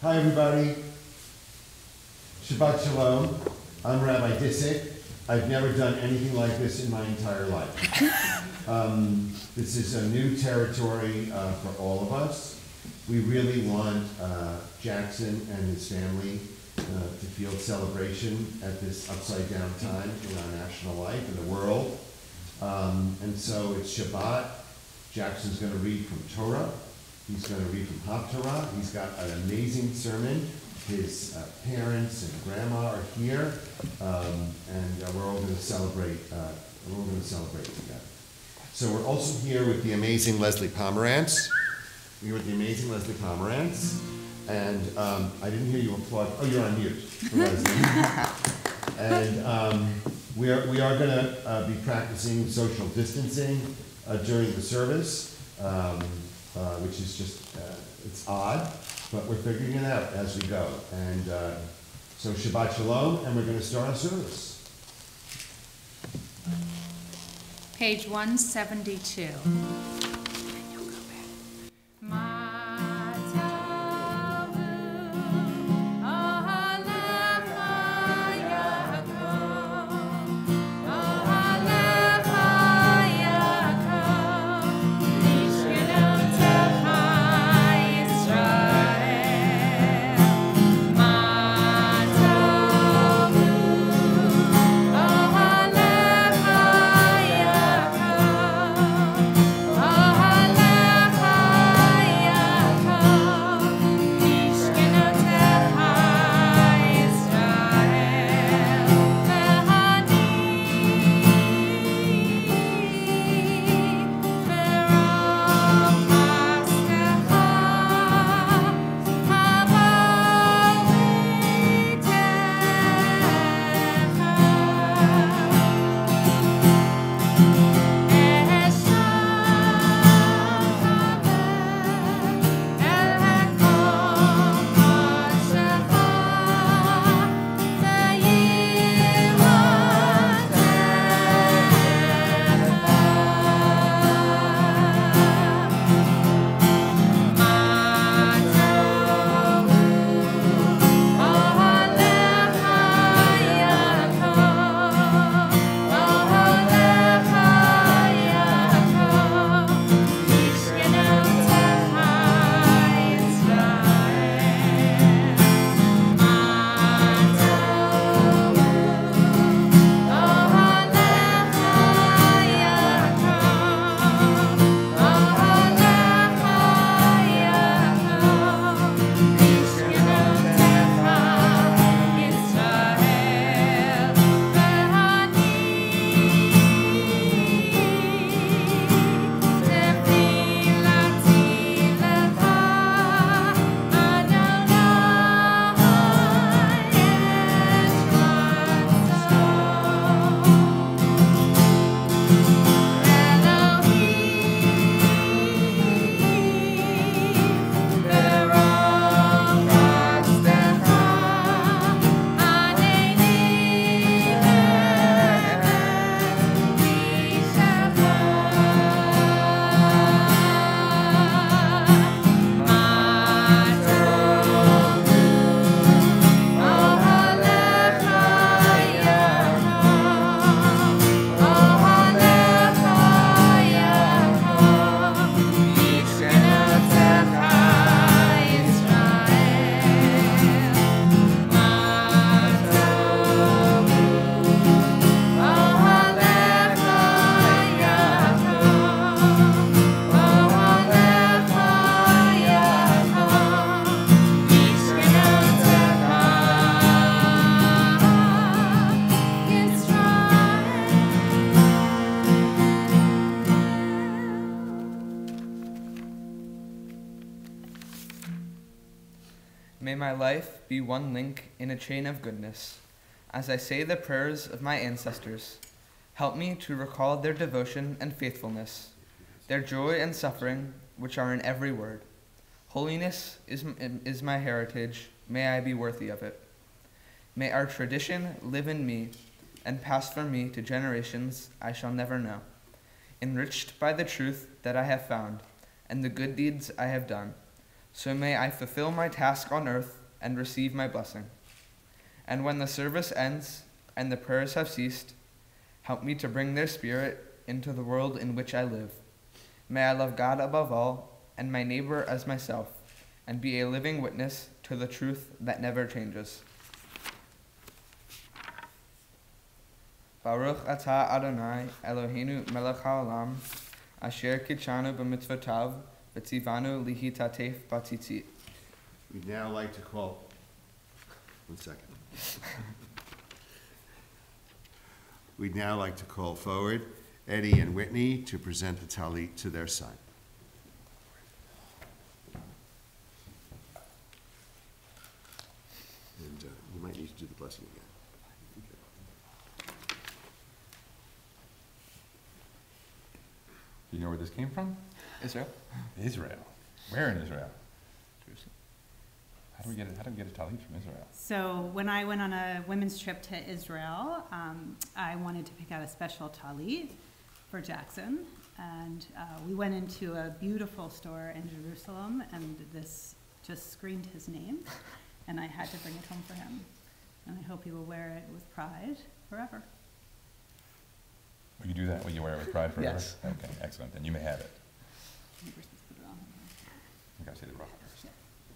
Hi everybody. Shabbat Shalom. I'm Rabbi Disick. I've never done anything like this in my entire life. This is a new territory for all of us. We really want Jackson and his family to feel celebration at this upside down time in our national life, in the world. And so it's Shabbat. Jackson's going to read from Torah. He's going to read from Haftarah. He's got an amazing sermon. His parents and grandma are here, and we're all going to celebrate. We're all going to celebrate together. So we're also here with the amazing Leslie Pomerantz. We're with the amazing Leslie Pomerantz, and I didn't hear you applaud. Oh, you're on mute, Leslie. And we are going to be practicing social distancing during the service. Which is just, it's odd, but we're figuring it out as we go. And so Shabbat Shalom, and we're going to start our service. Page 172. May my life be one link in a chain of goodness. As I say the prayers of my ancestors, help me to recall their devotion and faithfulness, their joy and suffering, which are in every word. Holiness is my heritage. May I be worthy of it. May our tradition live in me and pass from me to generations I shall never know, enriched by the truth that I have found and the good deeds I have done. So may I fulfill my task on earth and receive my blessing. And when the service ends and the prayers have ceased, help me to bring their spirit into the world in which I live. May I love God above all and my neighbor as myself, and be a living witness to the truth that never changes. Baruch atah Adonai Eloheinu melech haolam, asher kitshanu b'mitzvotav, v'tzivanu lihitatef b'tzitzit. We'd now like to call, one second. We'd now like to call forward Eddie and Whitney to present the talit to their son. And you might need to do the blessing again. Do you know where this came from? Israel? Israel. Where in Israel? How do we get a talit from Israel? So when I went on a women's trip to Israel, I wanted to pick out a special talit for Jackson. And we went into a beautiful store in Jerusalem, and this just screamed his name. And I had to bring it home for him. And I hope he will wear it with pride forever. Will you do that? Will you wear it with pride forever? Yes. Okay, excellent. Then you may have it. We're supposed to put it on. You gotta say the bracha first.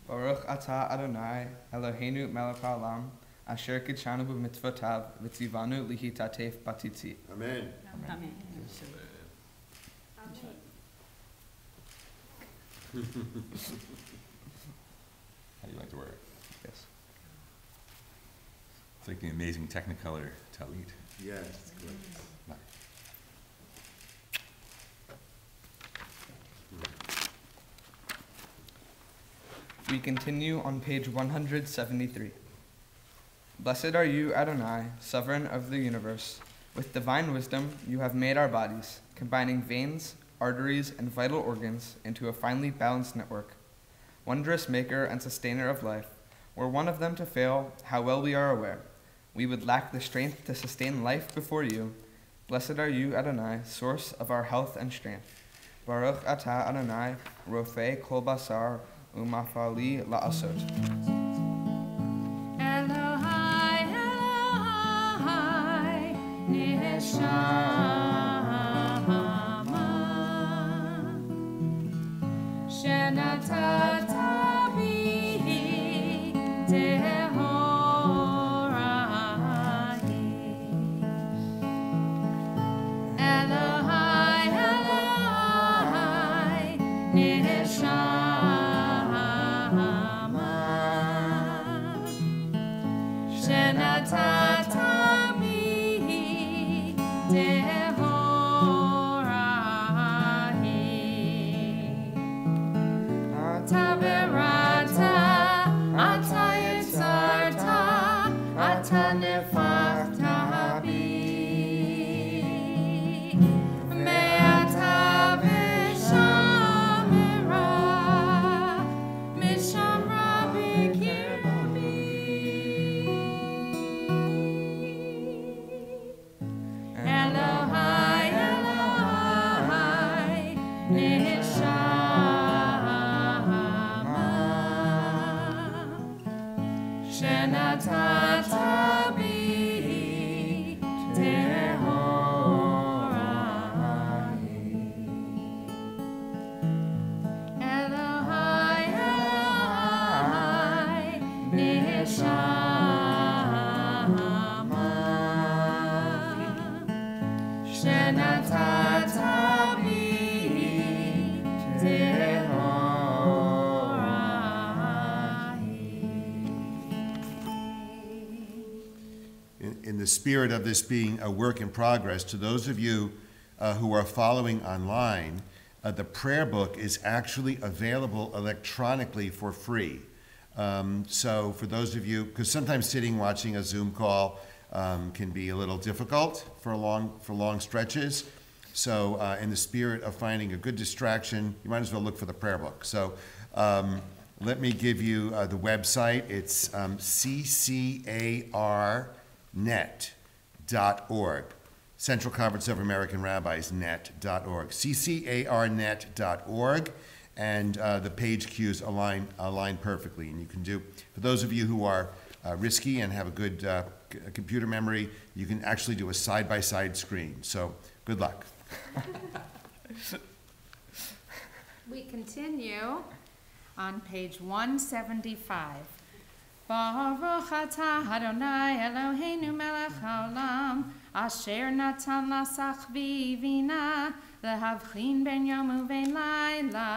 Baruch atah Adonai Eloheinu melech haolam, asher kitshanu b'mitzvotav, v'tzivanu lihitatef b'tzitzit. Amen. Amen. How do you like to wear it? Yes. It's like the amazing Technicolor talit. Yes, it's good. Nice. We continue on page 173. Blessed are you, Adonai, sovereign of the universe. With divine wisdom, you have made our bodies, combining veins, arteries, and vital organs into a finely balanced network. Wondrous maker and sustainer of life, were one of them to fail, how well we are aware. We would lack the strength to sustain life before you. Blessed are you, Adonai, source of our health and strength. Baruch atah Adonai, rofei kol basar, umafali la'asot. Elohai, Elohai, neshama, shenatata bihi tehorahi. Elohai, Elohai, neshama, shenatata bihi tehorahi. Taberata, ata yitzarta, ata nefachta bi. Me'ata v'shamira, mishamra b'kirbi. Elohai, Elohai, neshama, shenatata bihi tehorahi. Elohai, Elohai, neshama, shenatata bihi tehorahi. In the spirit of this being a work in progress, to those of you who are following online, the prayer book is actually available electronically for free. So for those of you, because sometimes sitting watching a Zoom call can be a little difficult for long stretches. So in the spirit of finding a good distraction, you might as well look for the prayer book. So let me give you the website. It's ccarnet.org. Central Conference of American Rabbis net.org. ccarnet.org. and the page cues align perfectly. And you can do, for those of you who are risky and have a good computer memory, you can actually do a side-by-side screen. So good luck. We continue on page 175. Baruch atah Adonai Eloheinu melech haolam, asher natan lasach v'ivina, lehavchin ben yom uven layla.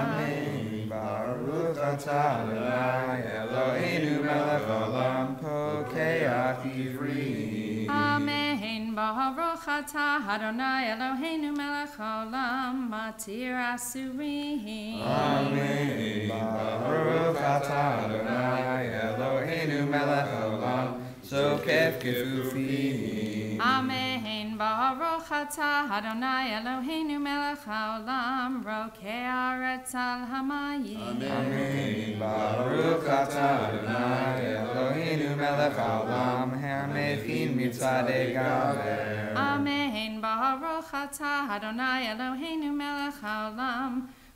Amen. Baruch atah Adonai Eloheinu melech haolam, pokeach ivri. Amen. Baruch atah Adonai Eloheinu melech haolam, matir asurim. Amen. Baruch atah Adonai Eloheinu melech haolam, zokef kefufim. Amen. Baruch atah Adonai Eloheinu melech haolam, rokei haaretz al hamayim. Amen. Baruch atah Adonai Eloheinu melech haolam, hamechin mitzadei gaver. Amen. Baruch atah Adonai Eloheinu melech haolam,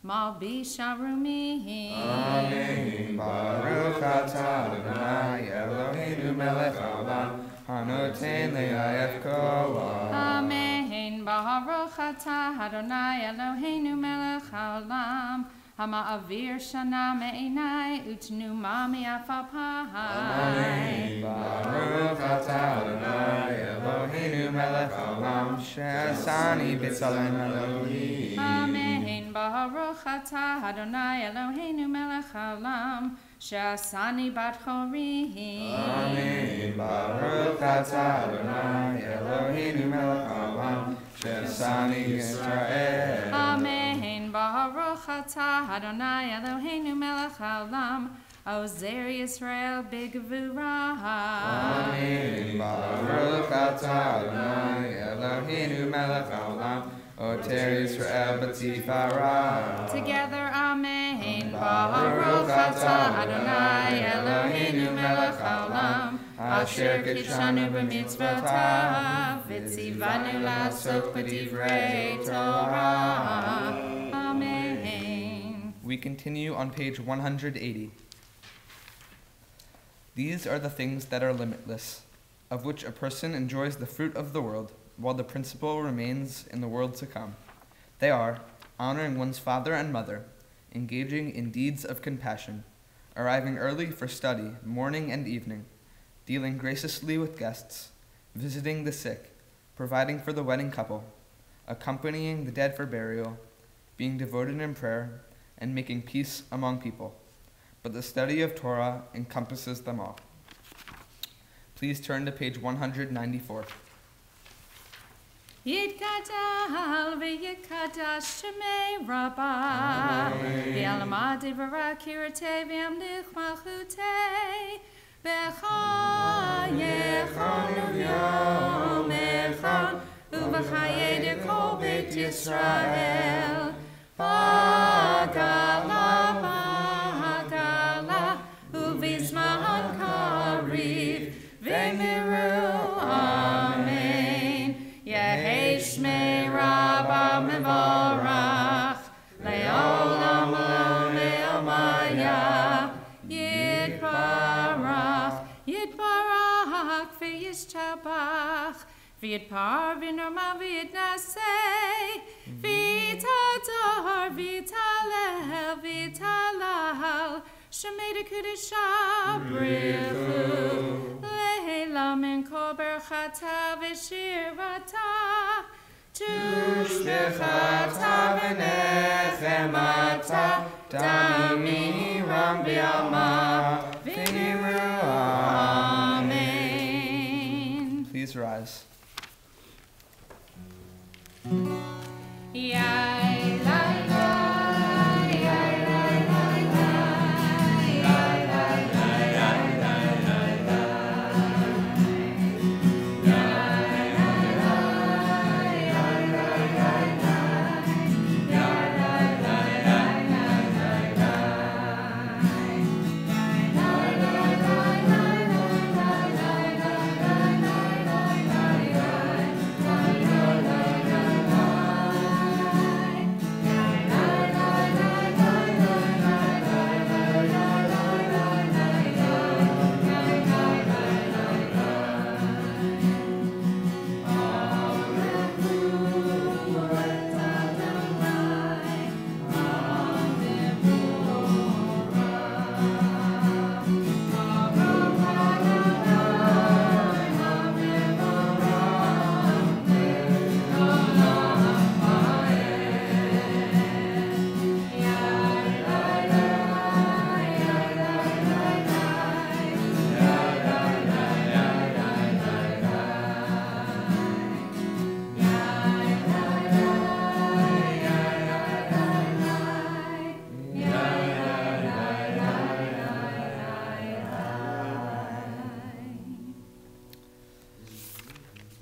malbish arumim. Amen. Baruch atah Adonai Eloheinu melech haolam, hanoten le'ayat kolah. Amen. Baruch atah Adonai Eloheinu melech haolam, hama'avir shana me'enai utnuma mi'afapai. Amen. Baruch atah Adonai Eloheinu melech haolam, she'asani b'tzalem Elohim. Amen. Baruch atah Adonai Eloheinu melech haolam, she'asani bat chorim. Amen. Baruch atah Adonai Eloheinu melech haolam, she'asani Yisrael. Amen. Baruch atah Adonai Eloheinu melech haolam, ozer Yisrael b'gevurah. Amen. Baruch atah Adonai Eloheinu melech haolam, oter Yisrael b'tifarah. Together, Amen. Baruch atah Adonai Eloheinu melech haolam, asher kitshanu b'mitzvotav, v'tzivanu la'asok b'divrei Torah. Amen. We continue on page 180. These are the things that are limitless, of which a person enjoys the fruit of the world, while the principle remains in the world to come. They are honoring one's father and mother, engaging in deeds of compassion, arriving early for study morning and evening, dealing graciously with guests, visiting the sick, providing for the wedding couple, accompanying the dead for burial, being devoted in prayer, and making peace among people. But the study of Torah encompasses them all. Please turn to page 194. Yitgadal v'yikadash shemei rabbah, v'yalamad divrei kiratei v'yamlich malchutei, b'chayechon u'yom echon, u'v'chayei dekol beit Yisrael, b'gala, u'v'zman kariv, v'miru, amen. Yehei shmei Rabbah mevorach, le'olam le'omaya, yitbarach, yitbarach, v'yishtabach, v'yitpar v'norma v'yitnasei, v'yitador, v'yitalel, v'yitalal, shemei dekudesha brichu, le'ela min kol berchata v'shirvata, tushbechata v'nechemata, damiram b'yama, v'niru, amen. Please rise. Yai, lai, lai, yai, lai, lai,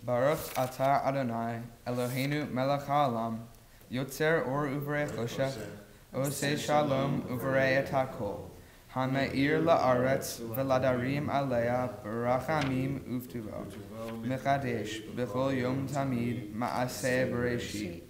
Baruch atah Adonai, Eloheinu melech haolam, yotzer or uvrei chosha, oseh shalom uvrei et hakol, hameir la'aretz v'ladarim aleya barachamim uvtuvo, mechadesh b'chol yom tamid ma'aseh bereshit,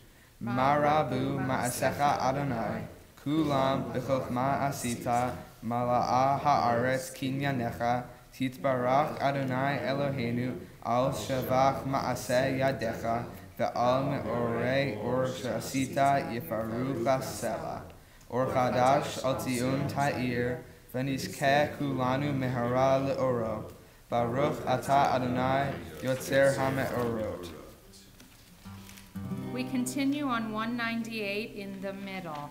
marabu ma'asecha Adonai, kulam b'chokhma asita, mala'a ha'aretz kinyanecha, titbarach Adonai Eloheinu, al shavach ma'aseh yadecha, ve'al me'orei or shasita yifaru chasela, or chadash al tion ta'ir, v'nizkeh kulanu mehara le'oro, baruch atah Adonai yotzer ha'me'orot. We continue on 198 in the middle.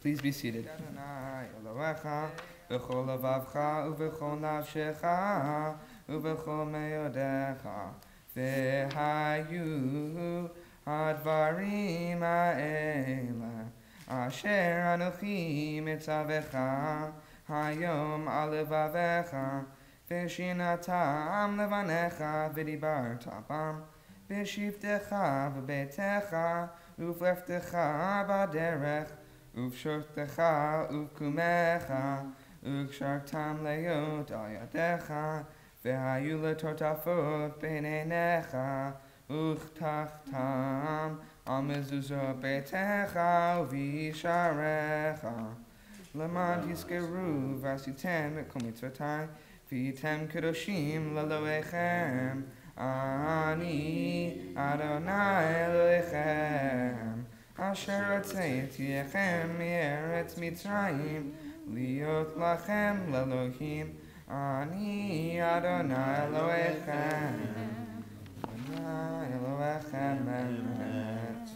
Please be seated. B'chol levavcha u'b'chol nafshecha u'b'chol meyodecha v'hayu hadvarim ha'ela asher anochi mitzavecha hayom al levavecha v'shinatam levanecha v'dibarta bam v'shivtecha v'betecha ufleftecha baderech ufshortecha ufkumecha ukshartam leot al yadecha v'hayu letotafot b'neinecha uchtachtam al mezuzot betecha uvisharecha lemad yiskeru v'asitem kol mitzvotai v'item kedoshim leloechem Ani Adonai Elohechem Asher Hotzeitu Echem Me'eretz Mitzrayim Liot Lachem Lelohim Ani Adonai Elohechem Adonai Elohechem Emet.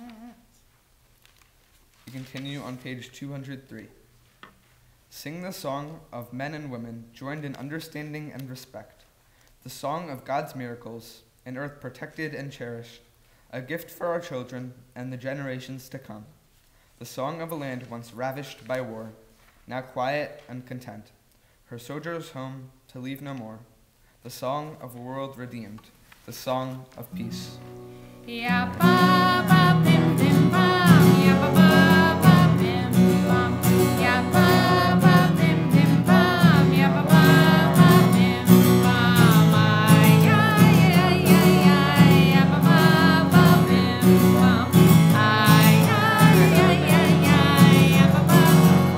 We continue on page 203. Sing the song of men and women joined in understanding and respect. The song of God's miracles, an earth protected and cherished, a gift for our children and the generations to come. The song of a land once ravished by war, now quiet and content, her soldiers home to leave no more. The song of a world redeemed, the song of peace. Ya ba ba bim bim bam, ya ba ba ba bim bam, ya ba ba bim bim bam, ya ba ba ba bim bam, ay ay ay ay ya ba ba ba bim bam, ay ay ay ay ya ba ba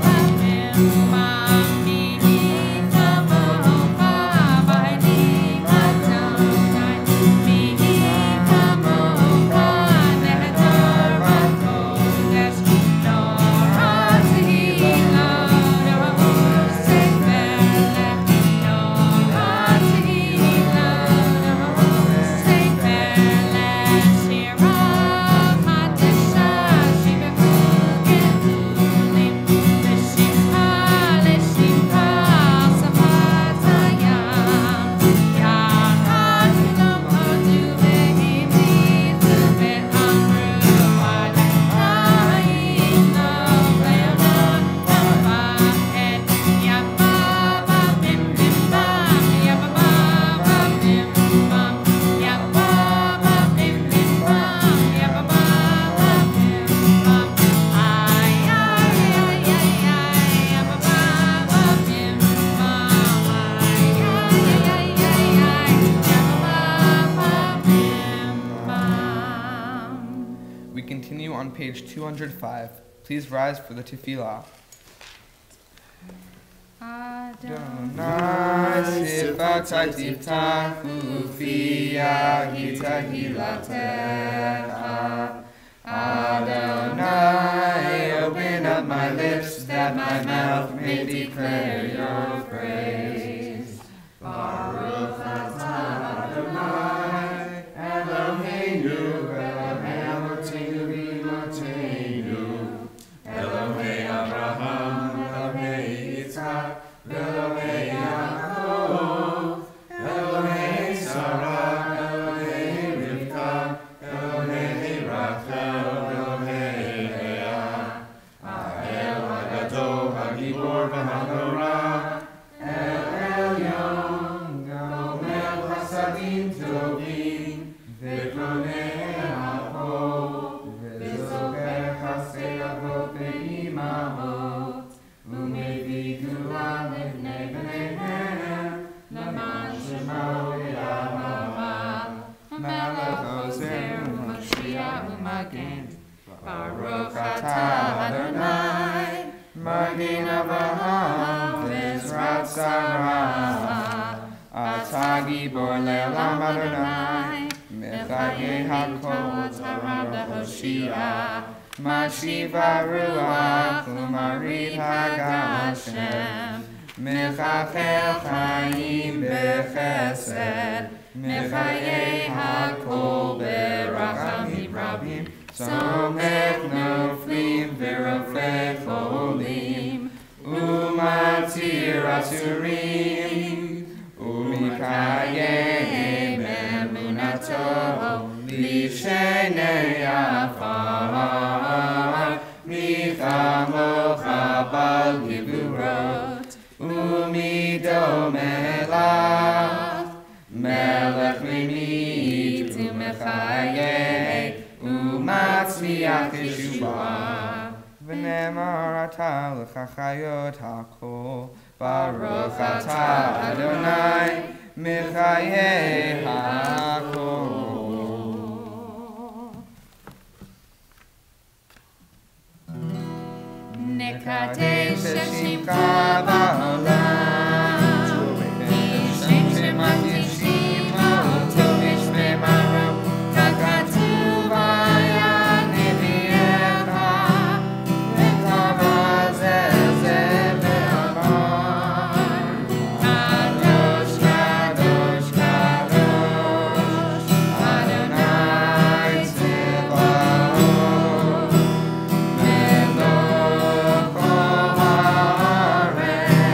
ba bim bam, ni ni ta mo ba ba ni ta ta mi ta mo ba continue on page 205. Please rise for the tefillah. Adonai sifatai tiftachu fiya hitahilatecha. Adonai, open up my lips that my mouth may declare your praise. Baruch atah Adonai, Eloheinu, Elohei Avotenu v'Imotenu, Elohei Abraham, Elohei Yitzhak, Elohei Yaakov, Elohei Sarah, Elohei Rivka, Elohei Rachel, Elohei Leah, Ha'el Hagadol, Hagibor v'Hanora, El Elyon, Gomel Chasadim Tovim, V'Konei Avot, V'Zober Chasei Avot Ve'imahot, U'Mevi Gula Livnei B'neihem, L'man Shemo Yahweh, Melech Ozer U'Mashiach U'Magen, Baruch atah Adonai, Magen Avraham V'Ezrat Sarah, Atah Gibor Le'olam Adonai, Mechageh HaKol Tarab Le'Hoshia, Mashiva Ruach U'Marid Hagam Hashem, Mechachel Chaim B'Chesed, Mechayeh HaKol B'Rachamim Rabim, Somech Noflim V'Rofeh Cholim, U'Matir Asurim, U'Mikayeh B'Emunato, Lishenei Afar, Michamocha Bal Givurot, U'Midom Elach, Melech Mimit U'Mechayeh, U'Matzliach Yeshua, V'nemar atah l'chachayot hakol, Baruch atah Adonai, Mechayeh hakol. Nekadesh Shemcha ba'olam, Yishem Shemat Yeshima, U'Tovish Me'marom, Kakatuv haya Nevi'echa, V'Tavazeh Zeh Ve'amar, Kadosh, Kadosh, Kadosh, Adonai Tzebaot, Melech kol haaretz.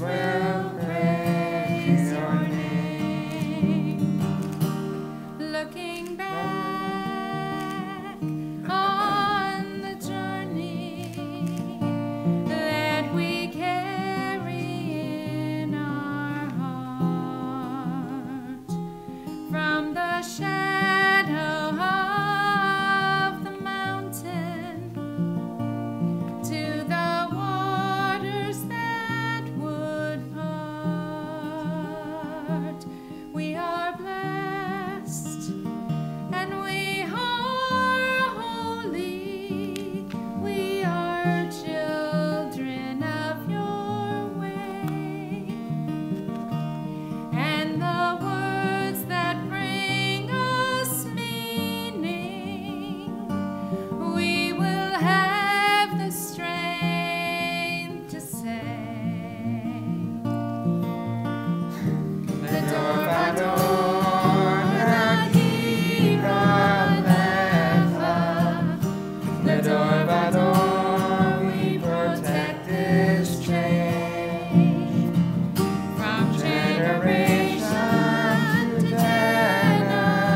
will praise your name. Looking back on the journey that we carry in our heart, from the shadow of the mountain to the waters that would part, we are blessed and we are holy. We are children of your way, and the words that bring us meaning, we will have the strength to say. Ledor vador nagira lecha. Ledor vador we protect this chain. From generation to generation,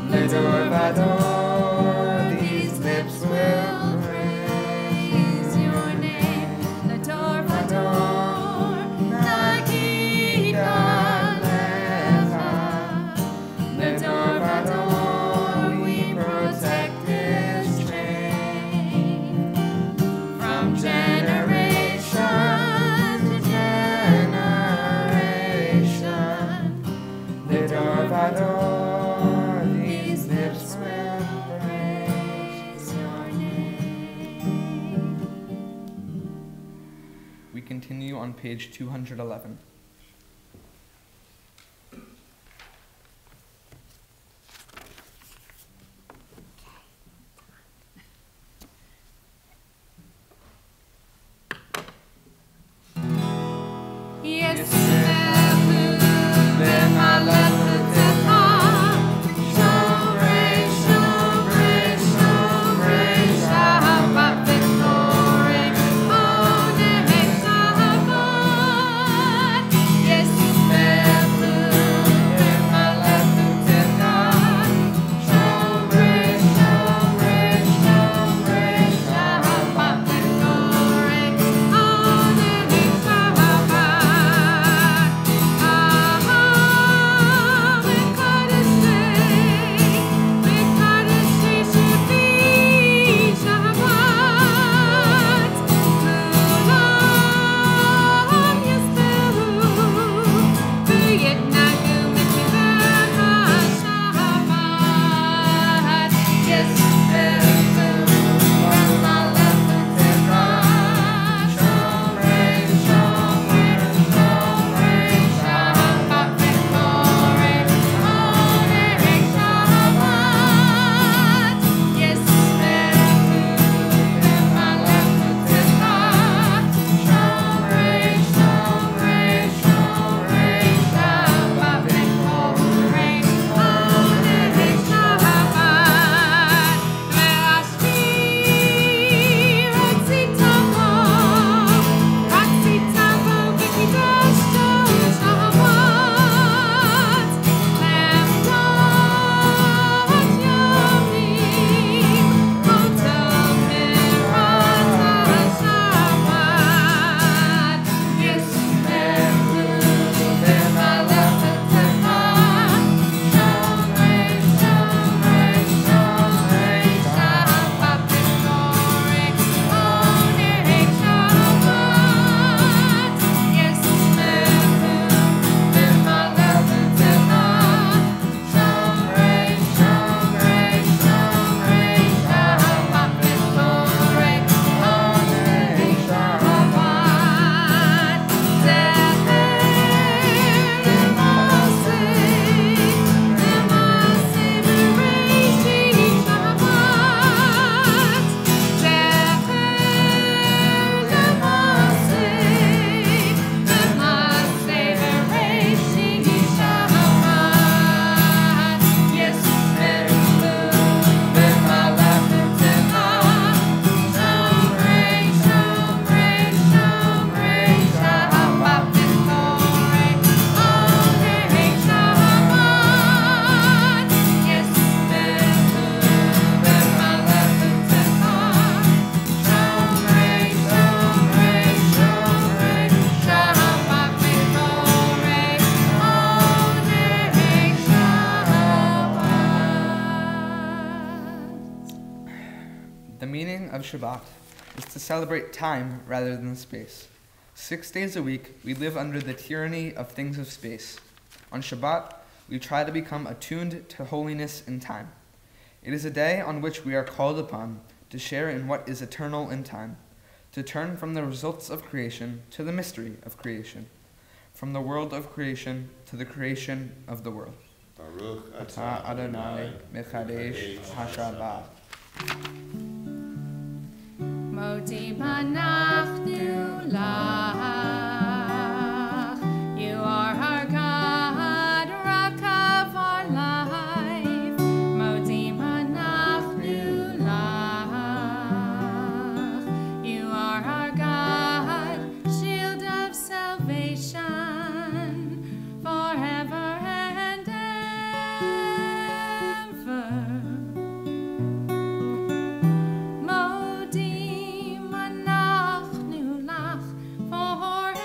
Ledor vador these lips will praise your name. Ledor vador nagira lecha. Ledor vador we protect this chain. From generation to generation, Ledor vador these lips will praise your name. We continue on page 211. Yes, The meaning of Shabbat is to celebrate time rather than space. 6 days a week, we live under the tyranny of things of space. On Shabbat, we try to become attuned to holiness in time. It is a day on which we are called upon to share in what is eternal in time, to turn from the results of creation to the mystery of creation, from the world of creation to the creation of the world. Baruch Atah Adonai Mechadesh HaShabbat. Moti Panachnu Lach. You are our God, rock of our life. Moti Panachnu Lach. You are our God, shield of salvation, forever and ever. Modim anachnu lach forever.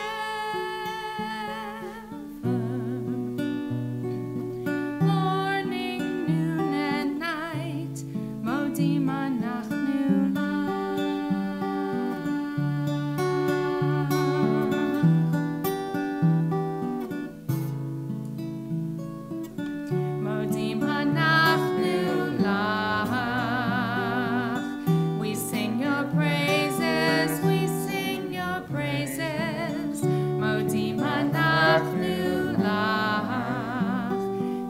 Morning, noon, and night, modim anachnu lach. Modim anachnu lach. We sing your praises, we sing your praises. Modim anachnu lach.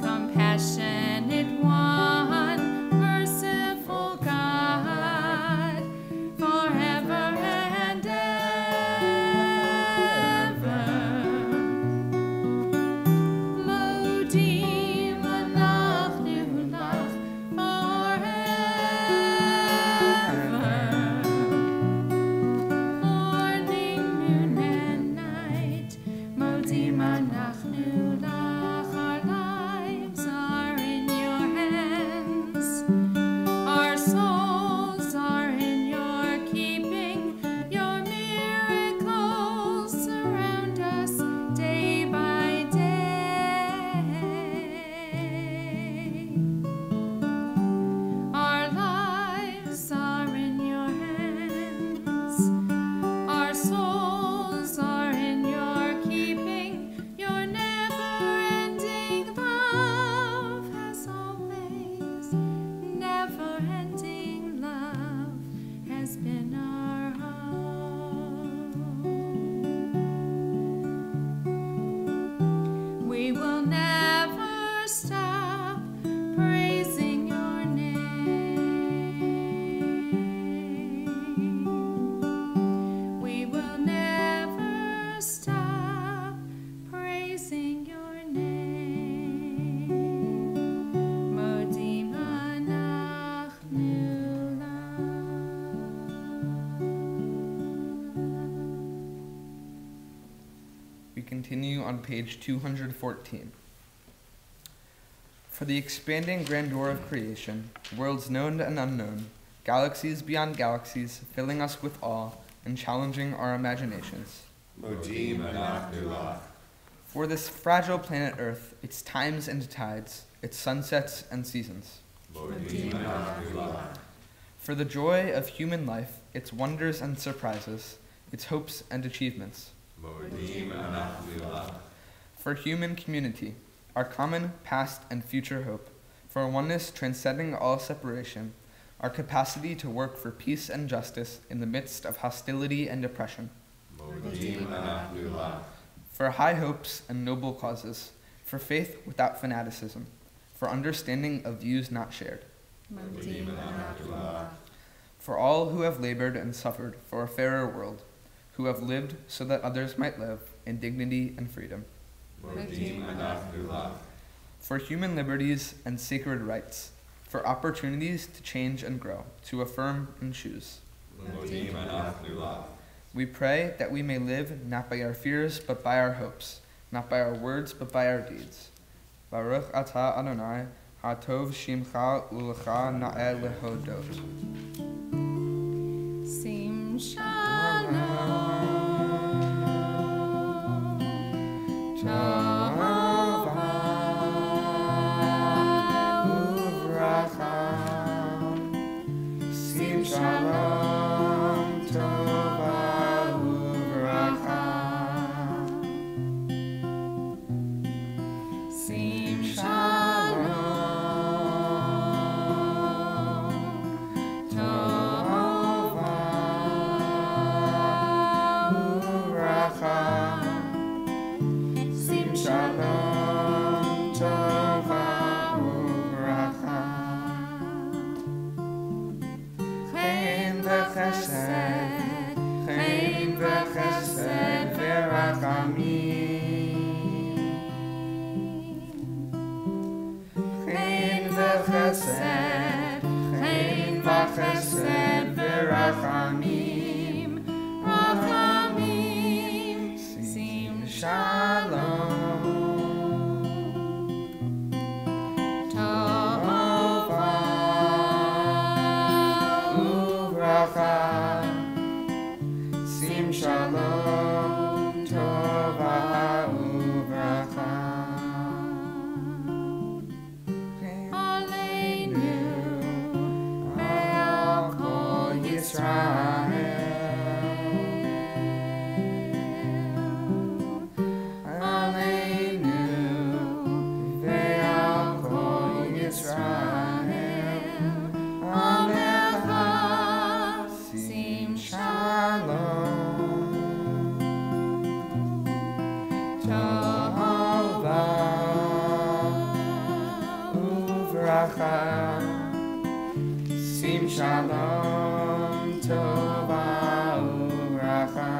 Compassionate one, merciful God, forever and ever. Modim anachnu lach forever. Morning, noon, and night, modim anachnu lach. Our lives are in your hands. Our souls are in your keeping. Your miracles surround us day by day. Our lives are in your hands. Our souls are in your keeping. Your never-ending love has always, never-ending love has been our home. We will never stop praising your name. We will never stop praising your name. Modim anachnu lach. We continue on page 214. For the expanding grandeur of creation, worlds known and unknown, galaxies beyond galaxies, filling us with awe and challenging our imaginations. Modim anachnu lach. For this fragile planet Earth, its times and tides, its sunsets and seasons. Modim anachnu lach. For the joy of human life, its wonders and surprises, its hopes and achievements. Modim anachnu lach. For human community, our common past and future hope, for oneness transcending all separation, our capacity to work for peace and justice in the midst of hostility and oppression. Modim anachnu lach. For high hopes and noble causes, for faith without fanaticism, for understanding of views not shared. Modim anachnu lach. For all who have labored and suffered for a fairer world, who have lived so that others might live in dignity and freedom. Modim anachnu lach. For human liberties and sacred rights, for opportunities to change and grow, to affirm and choose. Modim anachnu lach. We pray that we may live not by our fears but by our hopes, not by our words but by our deeds. Baruch Atah Adonai, HaTov Shimcha Ulecha Na'eh Lehodot. Sim shalom. Sim Shalom. Alecha sim shalom. Tova uvracha sim shalom. Tova uvracha.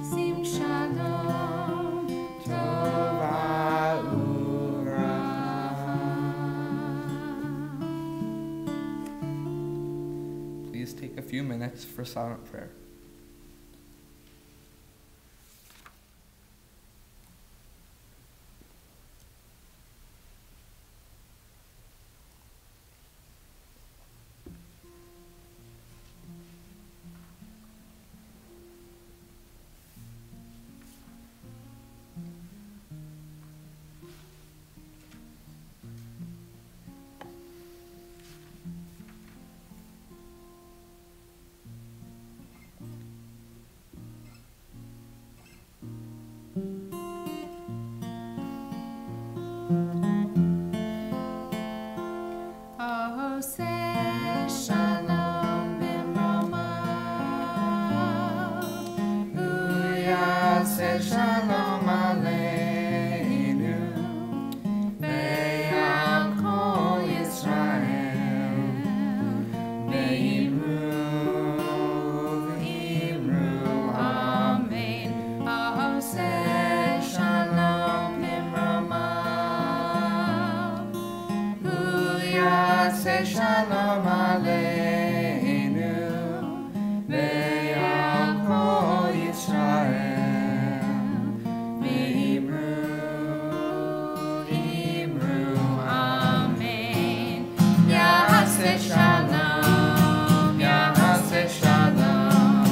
Sim shalom. Tova uvracha. Please take a few minutes for silent prayer. Oseh shalom bimroma. Uyaseh shalom aleinu ve'al kol Yisrael ve'imru Amen. Oseh shalom bimroma. Uyaseh shalom aleinu ve'al kol Yisrael ve'imru Amen. Yaseh shalom. Yaseh shalom.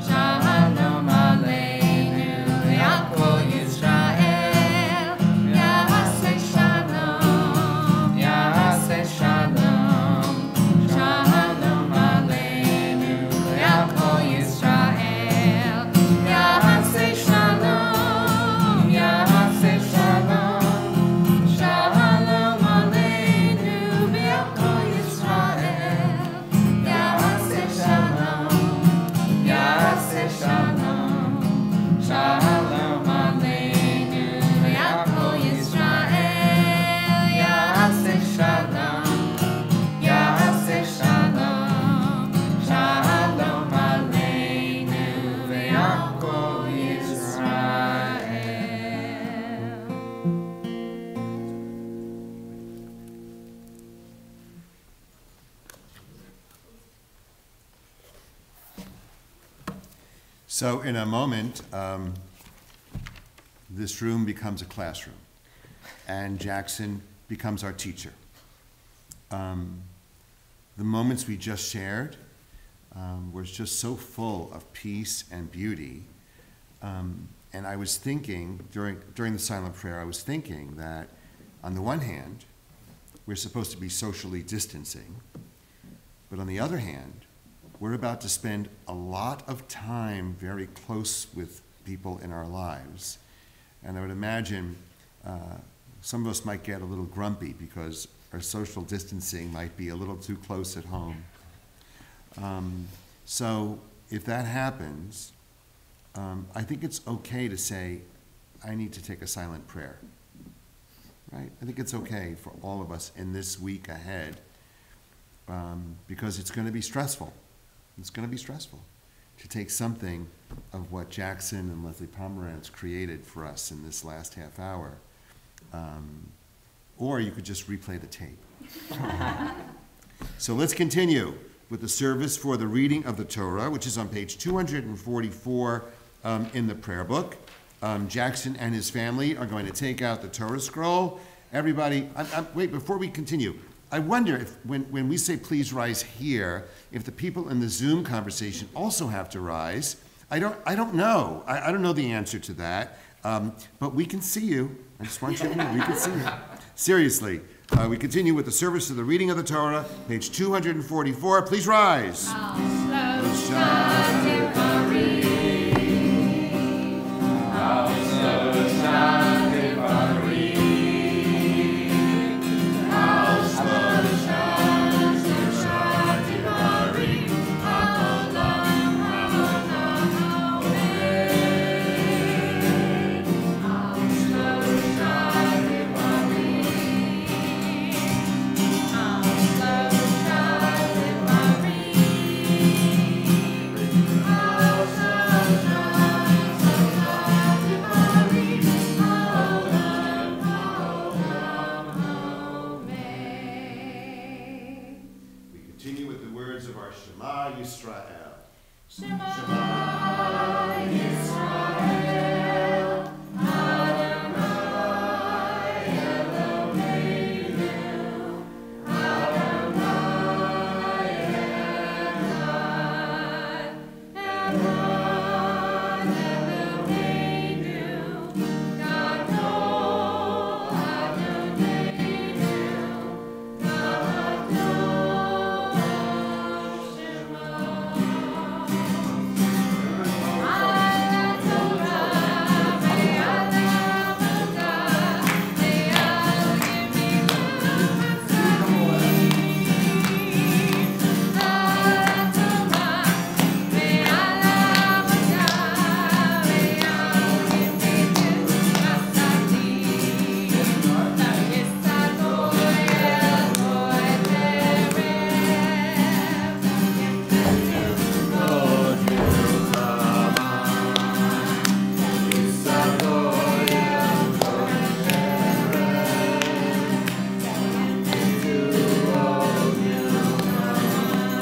Shalom aleinu ve'al kol Yisrael. Yaseh shalom. Yaseh shalom. Shalom aleinu ve'al kol Yisrael. Yaseh shalom. Yaseh shalom. Shalom aleinu ve'al kol Yisrael. Yaseh shalom. Yaseh shalom. Shalom aleinu ve'al kol Yisrael. Yaseh shalom. Yaseh shalom. Shalom aleinu ve'al kol Yisrael. So in a moment, this room becomes a classroom, and Jackson becomes our teacher. The moments we just shared were just so full of peace and beauty. And I was thinking, during the silent prayer, I was thinking that on the one hand, we're supposed to be socially distancing, but on the other hand, we're about to spend a lot of time very close with people in our lives. And I would imagine some of us might get a little grumpy because our social distancing might be a little too close at home. So if that happens, I think it's okay to say, I need to take a silent prayer, right? I think it's okay for all of us in this week ahead because it's going to be stressful. It's going to be stressful to take something of what Jackson and Leslie Pomerantz created for us in this last half hour. Or you could just replay the tape. So let's continue with the service for the reading of the Torah, which is on page 244 in the prayer book. Jackson and his family are going to take out the Torah scroll. Everybody, wait, before we continue, I wonder if when we say please rise here, if the people in the Zoom conversation also have to rise. I don't know. I don't know the answer to that. But we can see you. I just want you to know, we can see you. Seriously. We continue with the service of the reading of the Torah, page 244. Please rise. Shalom. Yisrael. Shema Yisrael, Adonai Eloheinu, Adonai Echad, Echad Eloheinu, Gadol Adonai.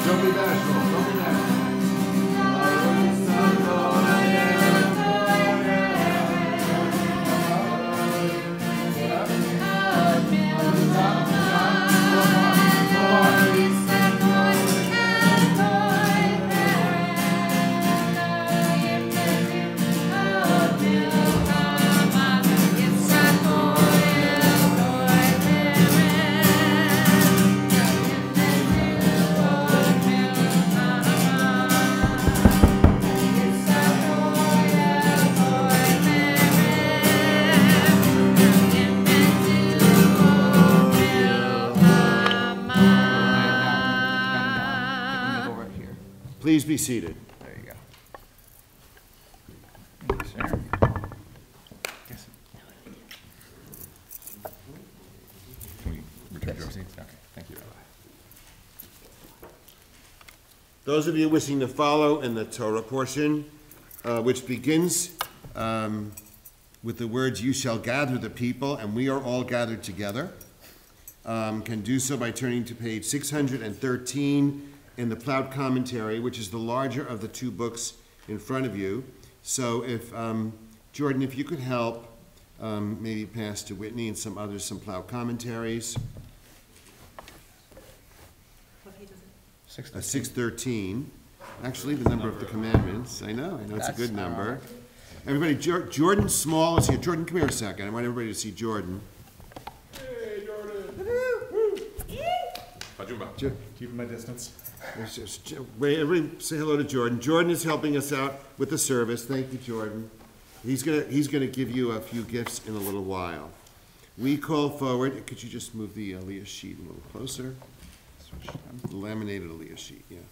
Don't be bashful. Don't be bashful. Over here. Please be seated. There you go. Thank you, sir. Yes. Can we return to our seats? Okay, thank you. Those of you wishing to follow in the Torah portion, which begins with the words, "You shall gather the people, and we are all gathered together," can do so by turning to page 613 in the Plowed Commentary, which is the larger of the two books in front of you. So if, Jordan, if you could help, maybe pass to Whitney and some others some Plowed Commentaries. 613, actually the number of the commandments. I know it's a That's good number. ironic. Everybody, Jordan Small is here. Jordan, come here a second. I want everybody to see Jordan. Jo- Keeping my distance. Wait, everybody say hello to Jordan. Jordan is helping us out with the service. Thank you, Jordan. He's gonna give you a few gifts in a little while. We call forward, could you just move the Aliyah sheet a little closer? The laminated Aliyah sheet, yeah.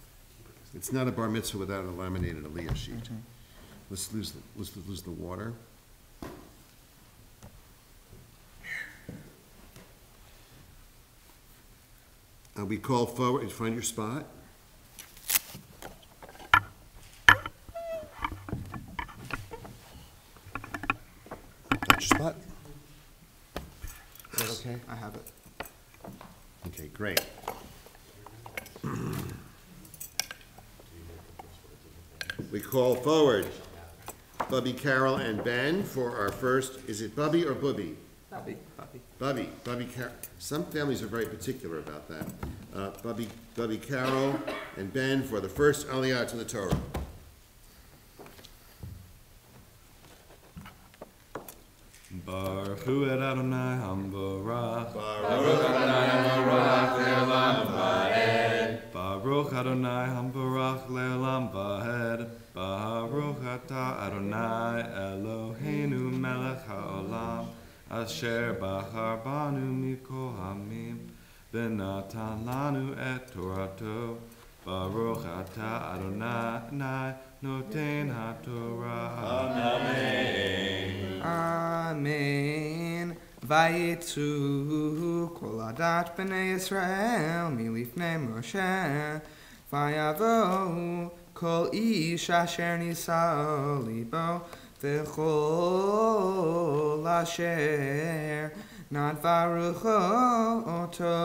It's not a bar mitzvah without a laminated Aliyah sheet. Let's lose the water. We call forward, find your spot. That's your spot? Is that okay? I have it. Okay, great. We call forward Bubby, Carol, and Ben for our first, is it Bubby or Bubby? Bobby. Bubby, Carol. Some families are very particular about that. Bubby, Carol, and Ben for the first Aliyah to the Torah. Baruch hu et Adonai hamborach. Baruch Baruch Adonai hamborach le'olam vahed. Baruch atah Adonai Eloheinu melech haolam. Asher bachar banu mikol hamim. V'natan lanu et Torato. Baruch atah Adonai noten haTorah. Amen. Vayitzu kol adat b'nei Yisrael milifnei Moshe. Vayavo kol ish asher nisa libo v'chol asher nadvaruch oto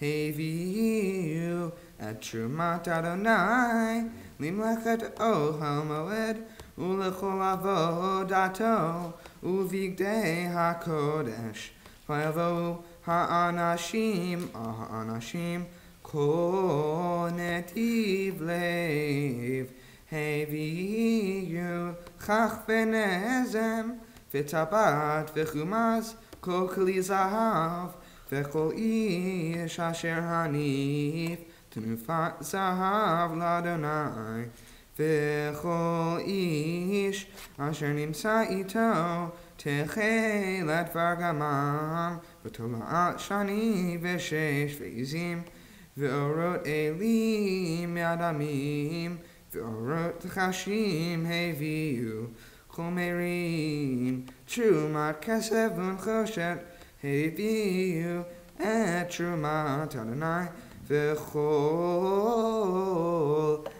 heviu et trumat Adonai limlechet ohel moed ulechol avodato uvigdei hakodesh vayavo ha'anashim kol netiv lev heviyu chach v'nezem v'tabat v'chumaz kol kli zahav v'chol ish asher hanif tnufat zahav l'Adonai v'chol ish asher nimsa ito techelet vargamam v'tola'at shani v'shesh v'izim v'orot elim yadamim v'orot chashim heviyu kol merim trumat kesef v'choshet heviyu et trumat Adonai v'chol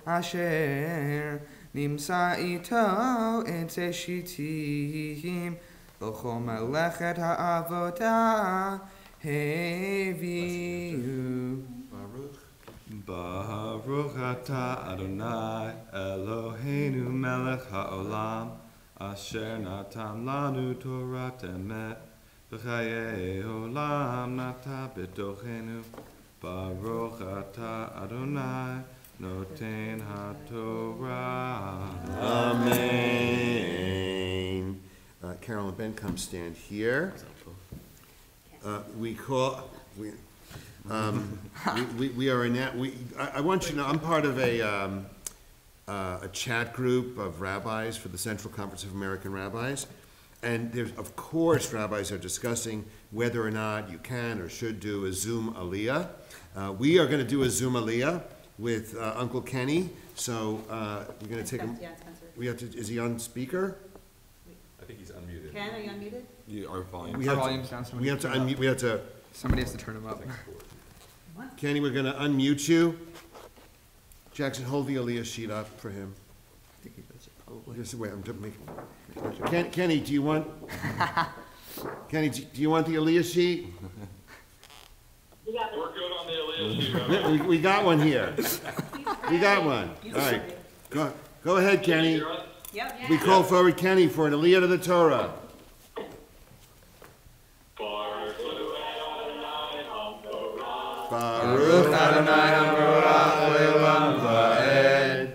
asher nimsa ito et shitim v'chol melechet ha'avodah heviyu. Baruch atah Adonai Eloheinu melech haolam asher natan lanu Torat emet v'chayei olam nata b'tochenu. Baruch atah Adonai noten haTorah. Amen. Carol and Ben, come stand here. We are in that. I want you to know I'm part of a chat group of rabbis for the Central Conference of American Rabbis, and there's, of course, rabbis are discussing whether or not you can or should do a Zoom Aliyah. We are going to do a Zoom Aliyah with Uncle Kenny, so we're going to take him. Yeah, Spencer. We have to. Is he on speaker? I think he's unmuted. Ken, are you unmuted? Our volume. We have Volume's to. down, We have to unmute. We have to. Somebody has to turn him up. Kenny, we're going to unmute you. Jackson, hold the Aliyah sheet up for him. I think he does it probably. Just wait. I'm just making. Kenny, do you want? Kenny, do you want the Aliyah sheet? We're good on the Aliyah sheet. We got one here. We got one. All right. Go ahead, Kenny. Yep. We call forward Kenny for an Aliyah to the Torah. Baruch Adonai HaMorach Le'olam Va'ed.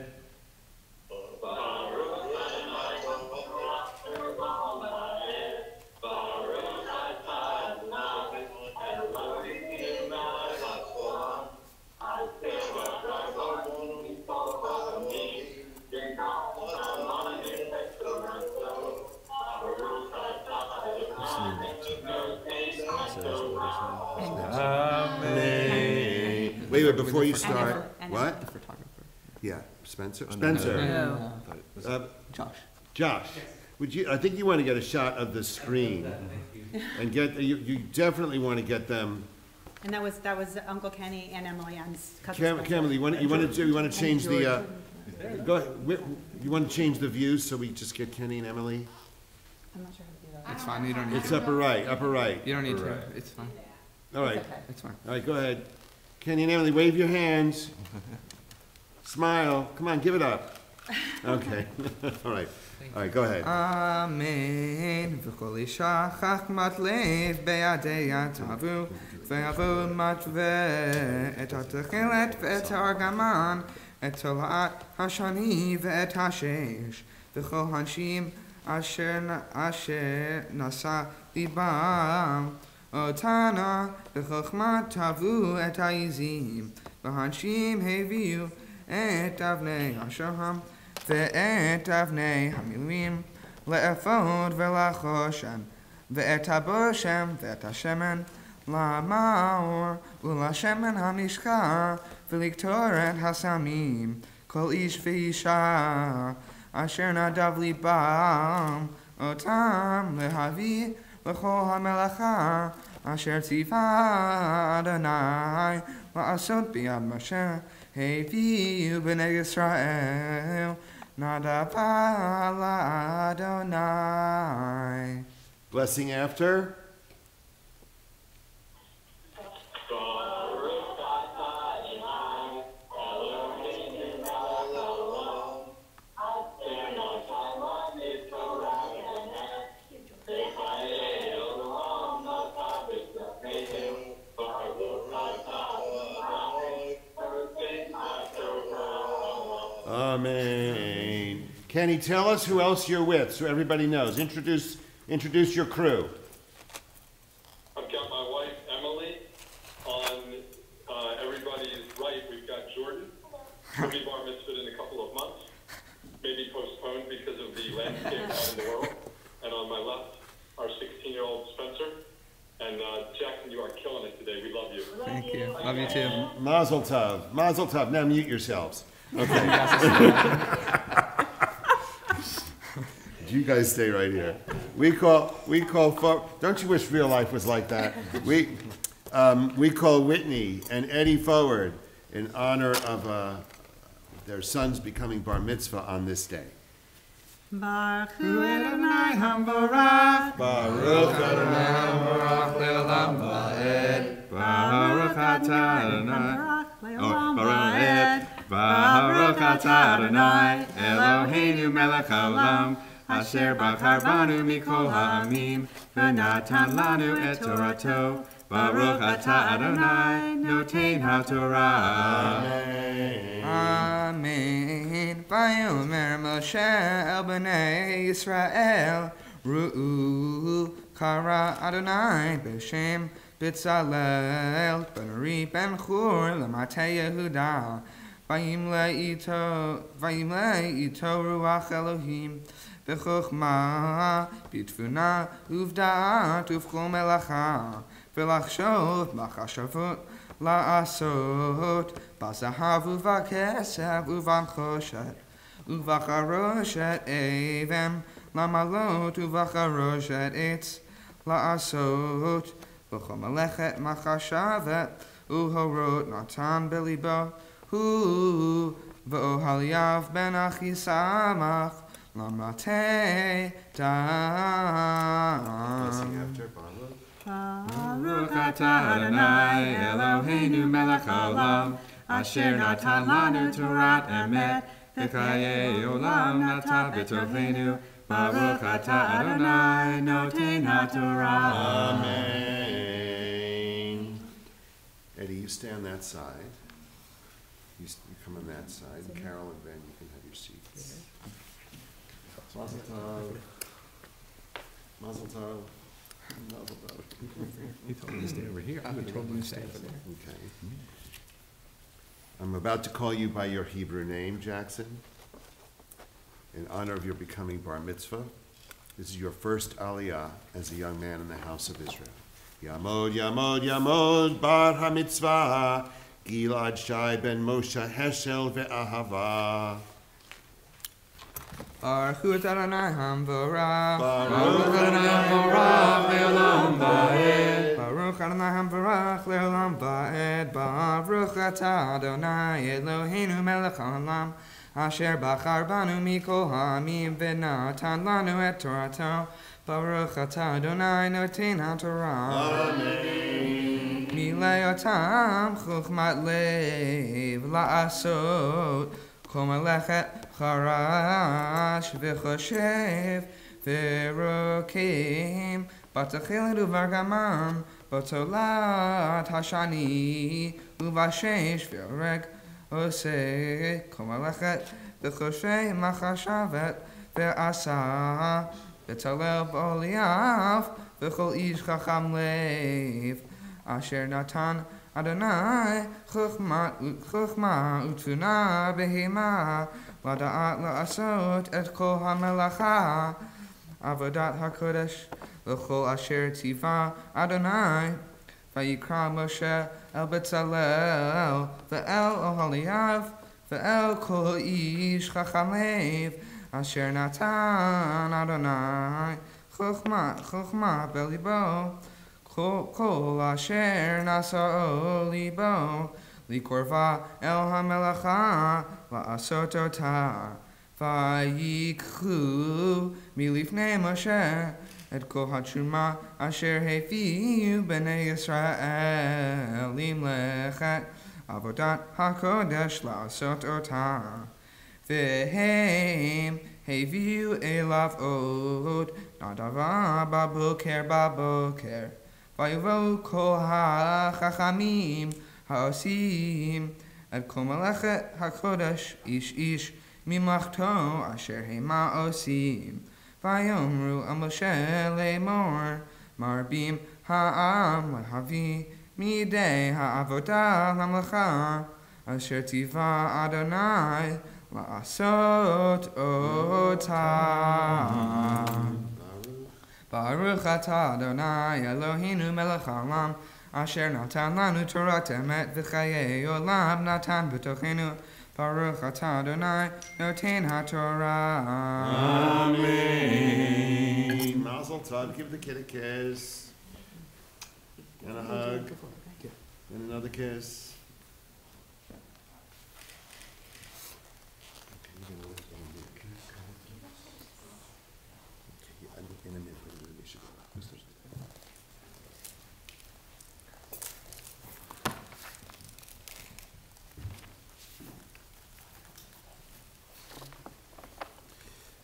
Amen. Wait, before you start. And What? The photographer. Yeah, Spencer. Spencer. No. Josh. Josh, would you? I think you want to get a shot of the screen, and get. You definitely want to get them. And that was Uncle Kenny and Emily Ann's cousin. Camille, you want to change the. Go ahead. You want to change the views so we just get Kenny and Emily. I'm not sure how to do that. It's fine. You don't need It's to. upper right. Upper right. You don't need to. It's fine. All right. Okay. It's fine. All right. Go ahead. Kenny and Emily, wave your hands. Smile. Come on, give it up. Okay. All right. All right. Go ahead. Amen. V'chol isha chachmat lev be'adei yatavu ve'avu matveh et ha'techelet ve'et ha'argaman et tola'at ha'shani ve'et ha'shesh v'chol hanshim asher nasa libam otana v'chochmat tavu et ha'izim v'hanshim heviu et avnei ha'shaham ואת אבני המילואים לאפוד ולחושן ואת הבושם ואת השמן למאור ולשמן המשחה ולקטורת הסמים כל איש ואישה אשר נדב ליבם אותם להביא לכל המלאכה אשר ציווה אדוני לעשות ביד משה הביאו בני ישראל נדב לאדוני. Blessing after. Kenny, tell us who else you're with so everybody knows. Introduce your crew. I've got my wife, Emily. On everybody's right, we've got Jordan. He'll be bar mitzvah in a couple of months. Maybe postponed because of the landscape out in the world. And on my left, our 16-year-old Spencer. And Jackson, you are killing it today. We love you. Thank you. Love you too. Mazel tov. Mazel tov. Now mute yourselves. Okay. You guys stay right here. We call don't you wish real life was like that? We call Whitney and Eddie forward in honor of their sons becoming bar mitzvah on this day. Baruch Hu Adonai Hamvarach. Baruch Adonai Hamvarach le'olam va'ed. Baruch atah Adonai. Baruch et. Baruch atah Adonai. Eloheinu melech haolam. Asher bachar banu mikol ha'amim. V'natan lanu et torato. Baruch atah Adonai. Noten ha'torah. Amen. Amen. Vayomer Moshe el bnei Yisrael, Ru'u kara Adonai b'shem B'tzalel ben Uri ben Chur l'matei Yehuda. Vayimle ito ruach Elohim b'chokhmah b'tfuna uvda'at uvchol melacha v'lachshov machashavot la'asot b'zahav uva'kesef uva'choshet uva'charoshet evem la'malot uva'charoshet etz la'asot v'chol melechet machashavet uhorot natan belibo hu v'ohaliav ben achisamach lamatei Blessing dam. after Baruch. Baruch atah Adonai Eloheinu melech haolam asher natan lanu Torat emet v'chayei olam nata b'tocheinu Baruch atah Adonai noten ha'torah. Amen. Eddie, you stay on that side. You come on that side. And Carol and Ben, you can have your seats. Mazel tov. Mazel tov. Mazel tov. He told me to stay over here. I would have told him to stay over there. Okay. I'm about to call you by your Hebrew name, Jackson, in honor of your becoming bar mitzvah. This is your first aliyah as a young man in the house of Israel. Yamod, Yamod, Yamod, bar ha-mitzvah, Gilad Shai ben Moshe Heshel ve'ahava. Baruch Hu Adonai Hamvarach. Baruch Adonai Hamvarach le'olam va'ed. Baruch Adonai Hamvarach le'olam va'ed. Baruch atah Adonai Eloheinu melech haolam asher bachar banu mikol ha'amim v'natan lanu et torato. Baruch atah Adonai noten ha'torah. Amen. Milei otam chukhmat lev la'asot kol melechet charash v'choshev v'rokim batachilid uvargamam batolat hashani uvashesh v'oreg oseh kol melechet v'choshev machashavet v'asa v'talel b'oliav v'chol ish chacham lev Asher natan Adonai Chokhmah utfuna behema Lada'at la'asot et kol ha'melacha Avodat ha'kodesh L'chol asher tiva Adonai Vayikra Moshe el Betzalel Ve'el ohaliav Ve'el kol ish chacham lev Asher natan Adonai Chokhmah belibo Kol asher nasa libo likorva el hamelacha la'asot ota vayikchu milifnei Moshe et kol ha'truma asher heviu b'nei Yisrael limlechet avodat hakodesh la'asot ota v'hem heviu elav od nadava baboker Vayvo kol ha'chachamim ha'osim et kol melechet ha'kodesh ish ממלכתו אשר המה עושים. ויאמרו אל משה לאמור, מרבים העם להביא מידי העבודה למלאכה, אשר ציווה אדוני לעשות אותה. ברוך אתה אדוני אלוהינו מלך העולם, אשר נתן לנו תורת אמת וחיי עולם נתן בתוכנו. ברוך אתה אדוני נותן התורה. Amen. Mazel tov. Give the kid a kiss. And a hug. And another kiss.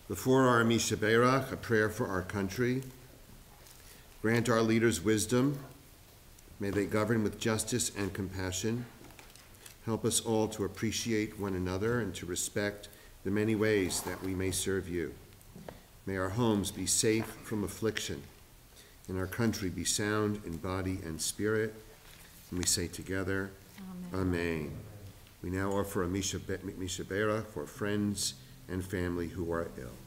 Before our Misha Beirach, a prayer for our country. Grant our leaders wisdom. May they govern with justice and compassion. Help us all to appreciate one another and to respect the many ways that we may serve you. May our homes be safe from affliction, and our country be sound in body and spirit. And we say together, Amen. We now offer a Misha Beirach for friends and family who are ill.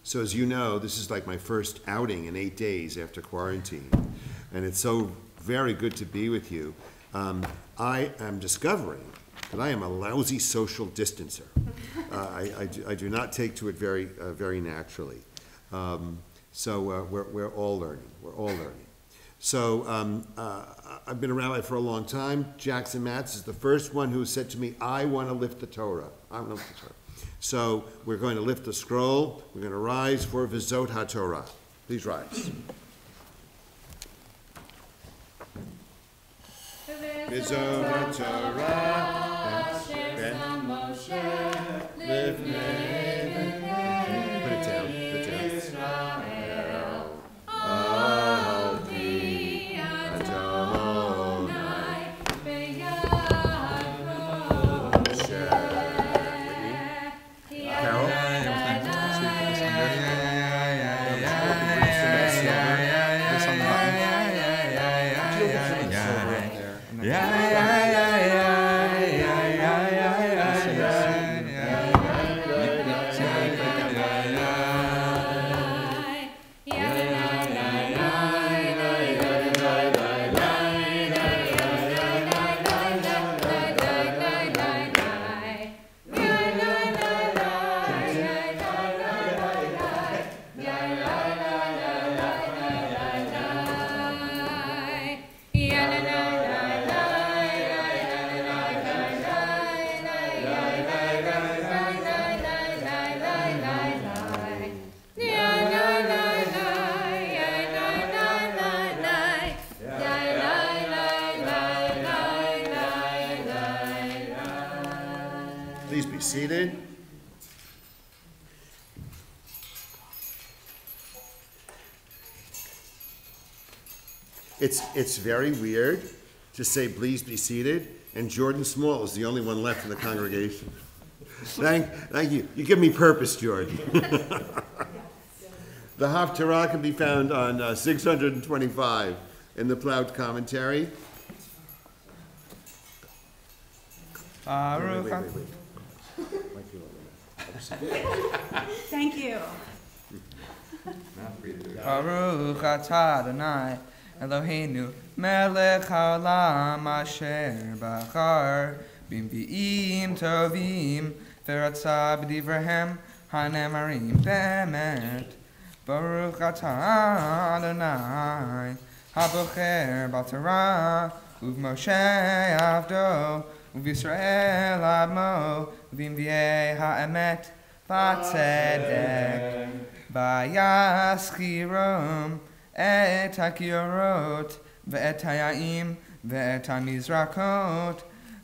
So as you know, this is like my first outing in 8 days after quarantine, and it's so very good to be with you. I am discovering that I am a lousy social distancer. I do not take to it very naturally. So we're all learning. We're all learning. So I've been a rabbi for a long time. Jackson Matz is the first one who said to me, I want to lift the Torah. I want to lift the Torah. So we're going to lift the scroll. We're going to rise for Vizot HaTorah. Please rise. Vizot HaTorah. Put it down. Put it down. Please be seated. It's very weird to say please be seated, and Jordan Small is the only one left in the congregation. Thank you. You give me purpose, Jordan. The Haftarah can be found on 625 in the Ploughed Commentary. Baruch Thank you. Baruch atah Adonai Eloheinu melech haolam asher bachar b'nvi'im tovim v'ratzah b'divrehem hanemarim be'emet. Baruch atah Adonai habocher b'Torah u'v'Moshe avdo u'v'Yisrael admo u'v'nvi'ei ha'emet b'tzedek v'yaschirom et hakiorot ve'et haya'im ve'et hamizrakot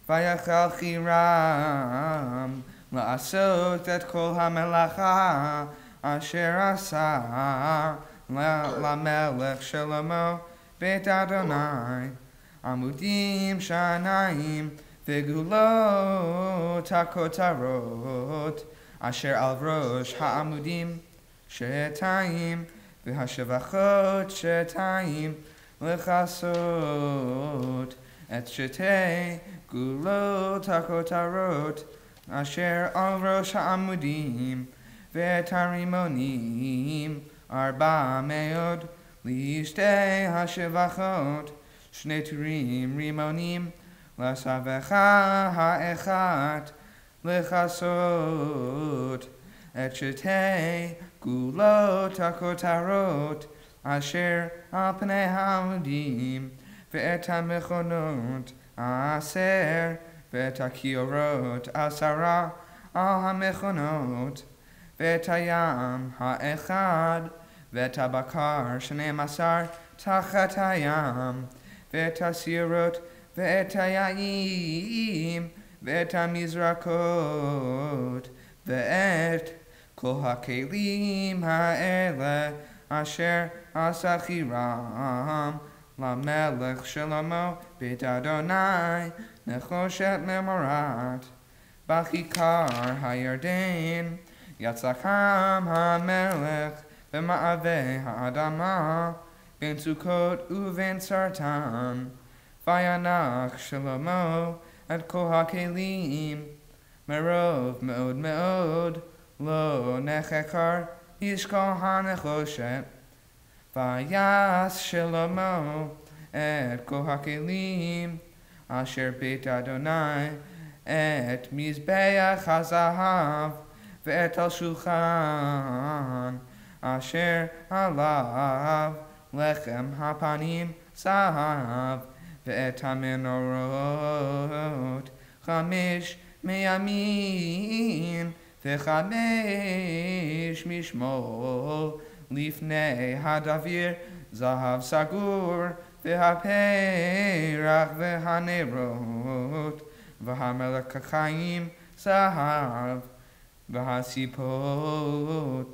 v'yachal chiram la'asot et kol hamelacha asher asa lamelech Shlomo beit Adonai amudim shanayim ve'gulot hakotarot asher al rosh ha'amudim shetayim v'hashevachot shetayim l'chasot et shetei gulot hakotarot asher al rosh ha'amudim ve'et harimonim arba meod lishtei hashevachot shnei turim rimonim l'savecha ha'echat l'chasot et shetei gulot hakotarot asher al pnei ha'amudim ve'et ha'mechonot aser ve'et hakiorot asara al ha'mechonot ve'et hayam ha'echad ve'et ha'bakar shnei masar tachat hayam ve'et ha'sirot ve'et haya'im ve'et ha'mizrakot ve'et kol ha'kelim ha'ele asher asachiram lamelech Shlomo beit Adonai nechoshet memorat b'chikar hayarden yatzacham ha'melech b'ma'aveh ha'adama ben Sukkot uven sartan vayanach Shlomo et kol ha'kelim merov meod meod lo nechekar yishkol hanechoshet vayas Shlomo et kol hakelim asher beit Adonai et mizbeach hazahav ve'et al shulchan asher alav lechem hapanim zahav ve'et hamenorot chamish meyamin ve'chamesh mishmol lifnei hadavir zahav sagur ve'haperach ve'hanerot v'hamelech kachayim zahav v'hasipot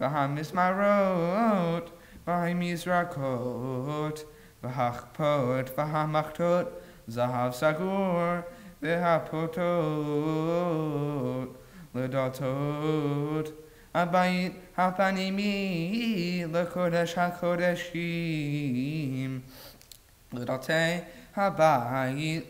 v'hamismarot v'hamizrakot v'hachpot v'hamachtot zahav sagur ve'hapotot l'datot Abayit hapanimi lekodesh hakodeshim l'datei habayit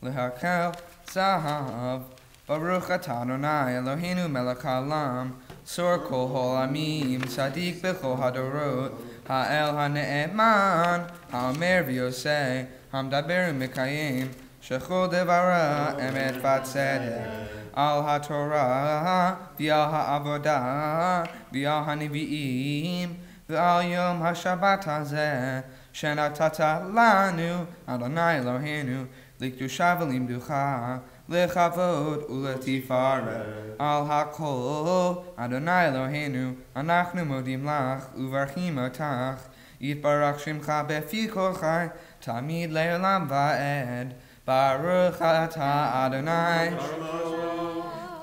lehakel zahav Baruch atah Adonai Eloheinu melech haolam sor kol holamim tzadik b'chol hadorot ha'el ha'ne'eman ha'omer v'yoseh ha'mdaber u'mekayim shechol devara emet v'tzedek al haTorah v'al ha'avodah v'al ha'nevi'im v'al yom ha'shabbat hazeh shenatata lanu Adonai Eloheinu likdusha v'limducha lechavod u'letifaret al ha'kol Adonai Eloheinu anachnu modim lach uvarchim otach yitbarach shimcha befi kol chai tamid le'olam va'ed Baruch atah Adonai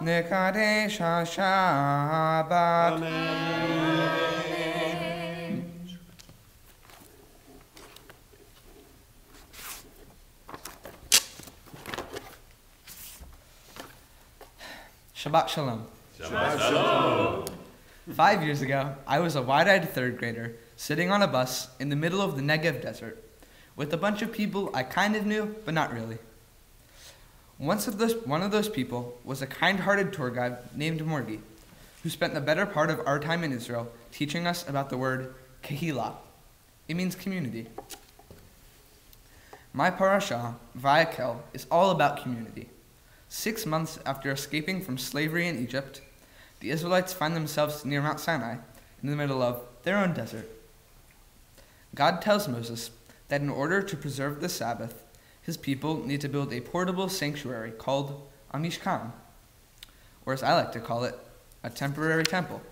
Nekadesh HaShabbat. Shabbat Shalom. Shabbat Shalom. 5 years ago, I was a wide-eyed third grader sitting on a bus in the middle of the Negev desert with a bunch of people I kind of knew, but not really. One of those people was a kind-hearted tour guide named Morgi, who spent the better part of our time in Israel teaching us about the word kehilah. It means community. My parasha, Vayakel, is all about community. 6 months after escaping from slavery in Egypt, the Israelites find themselves near Mount Sinai, in the middle of their own desert. God tells Moses that in order to preserve the Sabbath, his people need to build a portable sanctuary called a Mishkan, or as I like to call it, a temporary temple.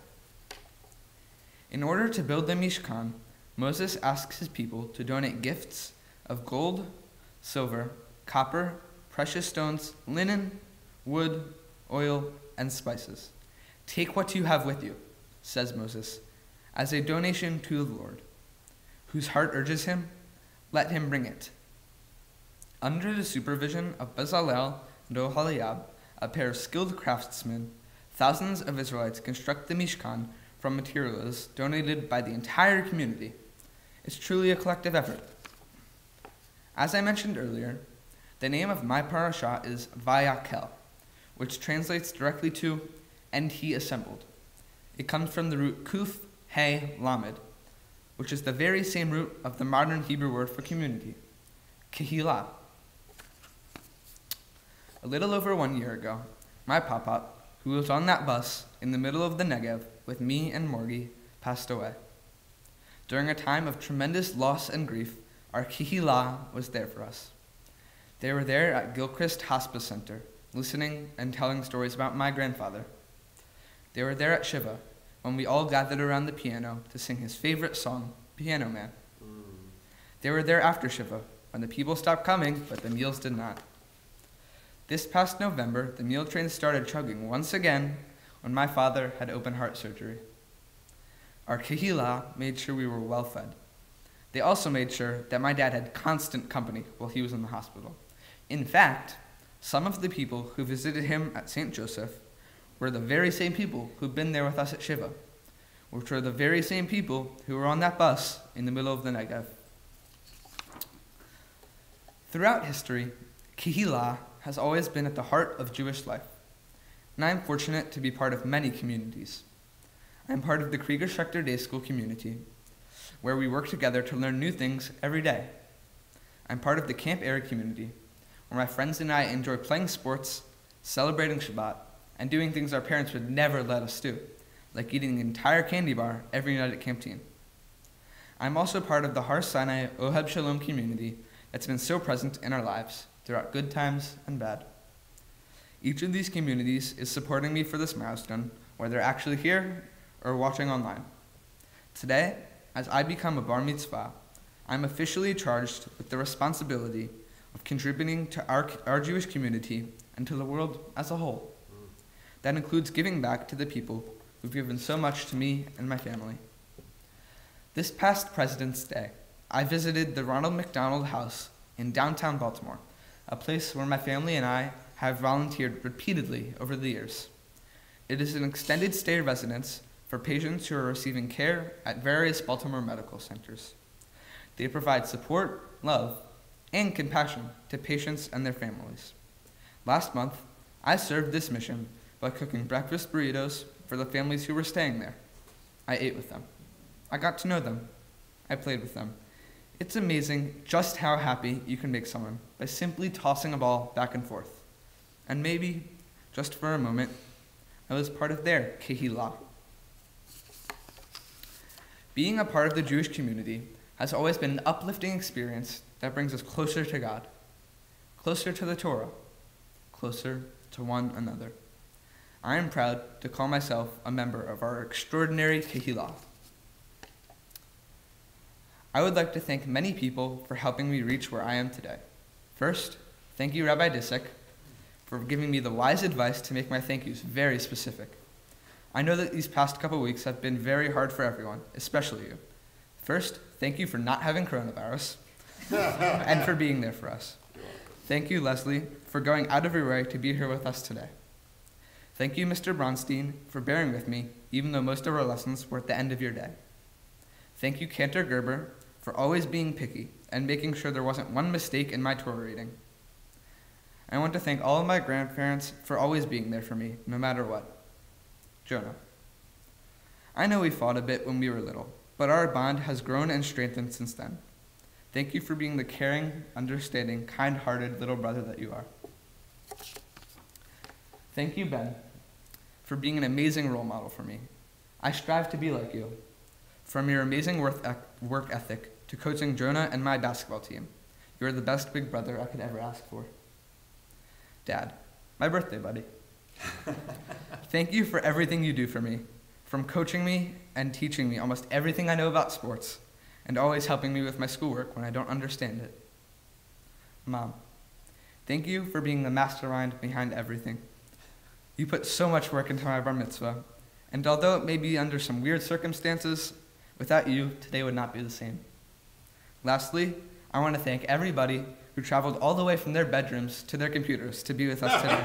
In order to build the Mishkan, Moses asks his people to donate gifts of gold, silver, copper, precious stones, linen, wood, oil, and spices. Take what you have with you, says Moses, as a donation to the Lord. Whose heart urges him, let him bring it. Under the supervision of Bezalel and Oholiab, a pair of skilled craftsmen, thousands of Israelites construct the Mishkan from materials donated by the entire community. It's truly a collective effort. As I mentioned earlier, the name of my parasha is Vayakel, which translates directly to, and he assembled. It comes from the root kuf, he, lamed, which is the very same root of the modern Hebrew word for community, kehilah. A little over 1 year ago, my pop-up, who was on that bus in the middle of the Negev with me and Morgi, passed away. During a time of tremendous loss and grief, our kehilah was there for us. They were there at Gilchrist Hospice Center, listening and telling stories about my grandfather. They were there at Shiva, when we all gathered around the piano to sing his favorite song, Piano Man. They were there after Shiva, when the people stopped coming, but the meals did not. This past November, the meal train started chugging once again when my father had open heart surgery. Our kehilah made sure we were well fed. They also made sure that my dad had constant company while he was in the hospital. In fact, some of the people who visited him at St. Joseph were the very same people who'd been there with us at Shiva, which were the very same people who were on that bus in the middle of the Negev. Throughout history, kehilah has always been at the heart of Jewish life, and I am fortunate to be part of many communities. I am part of the Krieger Schechter Day School community, where we work together to learn new things every day. I'm part of the Camp Air community, where my friends and I enjoy playing sports, celebrating Shabbat, and doing things our parents would never let us do, like eating an entire candy bar every night at canteen. I'm also part of the Har Sinai Oheb Shalom community that's been so present in our lives throughout good times and bad. Each of these communities is supporting me for this milestone, whether actually here or watching online. Today, as I become a bar mitzvah, I'm officially charged with the responsibility of contributing to our Jewish community and to the world as a whole. That includes giving back to the people who've given so much to me and my family. This past President's Day, I visited the Ronald McDonald House in downtown Baltimore, a place where my family and I have volunteered repeatedly over the years. It is an extended stay residence for patients who are receiving care at various Baltimore medical centers. They provide support, love, and compassion to patients and their families. Last month, I served this mission by cooking breakfast burritos for the families who were staying there. I ate with them. I got to know them. I played with them. It's amazing just how happy you can make someone by simply tossing a ball back and forth. And maybe, just for a moment, I was part of their kehilah. Being a part of the Jewish community has always been an uplifting experience that brings us closer to God, closer to the Torah, closer to one another. I am proud to call myself a member of our extraordinary kehilah. I would like to thank many people for helping me reach where I am today. First, thank you, Rabbi Disick, for giving me the wise advice to make my thank yous very specific. I know that these past couple weeks have been very hard for everyone, especially you. First, thank you for not having coronavirus and for being there for us. Thank you, Leslie, for going out of your way to be here with us today. Thank you, Mr. Bronstein, for bearing with me, even though most of our lessons were at the end of your day. Thank you, Cantor Gerber, for always being picky and making sure there wasn't one mistake in my Torah reading. I want to thank all of my grandparents for always being there for me, no matter what. Jonah. I know we fought a bit when we were little, but our bond has grown and strengthened since then. Thank you for being the caring, understanding, kind-hearted little brother that you are. Thank you, Ben, for being an amazing role model for me. I strive to be like you. From your amazing work ethic to coaching Jonah and my basketball team, you're the best big brother I could ever ask for. Dad, my birthday buddy. Thank you for everything you do for me, from coaching me and teaching me almost everything I know about sports, and always helping me with my schoolwork when I don't understand it. Mom, thank you for being the mastermind behind everything. You put so much work into my bar mitzvah, and although it may be under some weird circumstances, without you, today would not be the same. Lastly, I want to thank everybody who traveled all the way from their bedrooms to their computers to be with us today.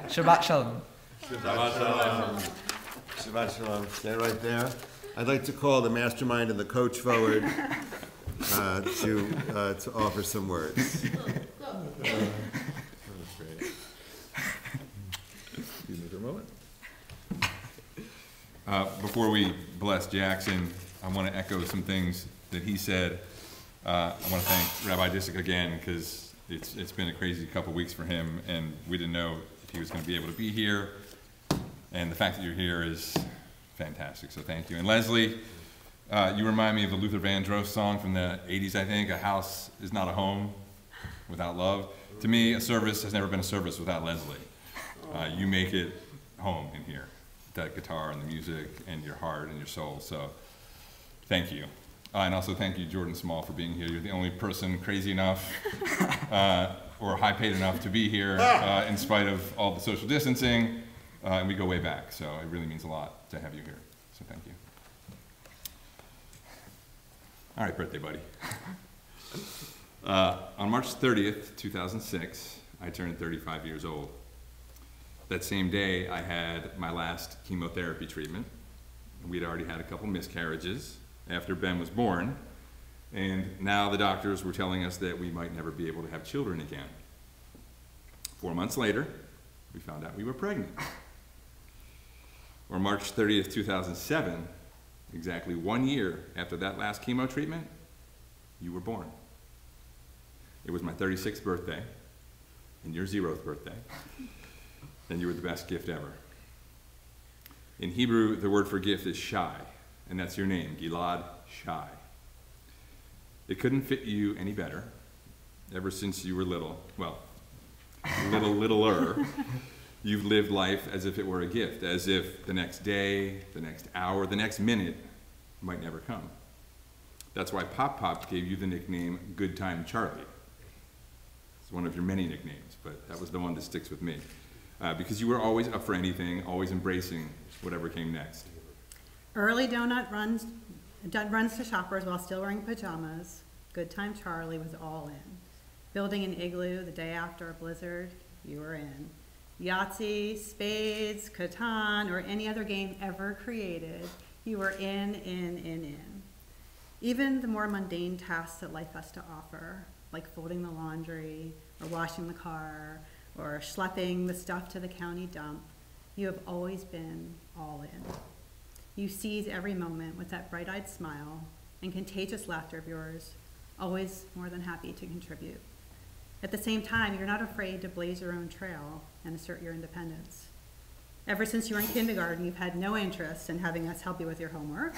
Shabbat Shalom. Shabbat Shalom. Shabbat Shalom. Stay right there. I'd like to call the mastermind and the coach forward to offer some words. Excuse me for a moment. Before we bless Jackson, I want to echo some things that he said. I want to thank Rabbi Disick again, because it's been a crazy couple weeks for him, and we didn't know if he was going to be able to be here. And the fact that you're here is fantastic, so thank you. And Leslie, you remind me of the Luther Vandross song from the 80s, I think, "A house is not a home without love." To me, a service has never been a service without Leslie. You make it home in here, that guitar and the music and your heart and your soul, so thank you. And also thank you, Jordan Small, for being here. You're the only person crazy enough or high-paid enough to be here in spite of all the social distancing, and we go way back, so it really means a lot to have you here, so thank you. All right, birthday buddy. On March 30th, 2006, I turned 35 years old. That same day, I had my last chemotherapy treatment. We'd already had a couple miscarriages after Ben was born, and now the doctors were telling us that we might never be able to have children again. 4 months later, we found out we were pregnant. On March 30th, 2007, exactly 1 year after that last chemo treatment, you were born. It was my 36th birthday, and your 0th birthday, and you were the best gift ever. In Hebrew, the word for gift is shai, and that's your name, Gilad Shai. It couldn't fit you any better. Ever since you were little, well, littler, you've lived life as if it were a gift, as if the next day, the next hour, the next minute might never come. That's why Pop Pop gave you the nickname Good Time Charlie. It's one of your many nicknames, but that was the one that sticks with me. Because you were always up for anything, always embracing whatever came next. Early donut runs to shoppers while still wearing pajamas. Good Time Charlie was all in. Building an igloo the day after a blizzard, you were in. Yahtzee, spades, Catan, or any other game ever created, you were in. Even the more mundane tasks that life has to offer, like folding the laundry, or washing the car, or schlepping the stuff to the county dump, you have always been all in. You seize every moment with that bright-eyed smile and contagious laughter of yours, always more than happy to contribute. At the same time, you're not afraid to blaze your own trail and assert your independence. Ever since you were in kindergarten, you've had no interest in having us help you with your homework.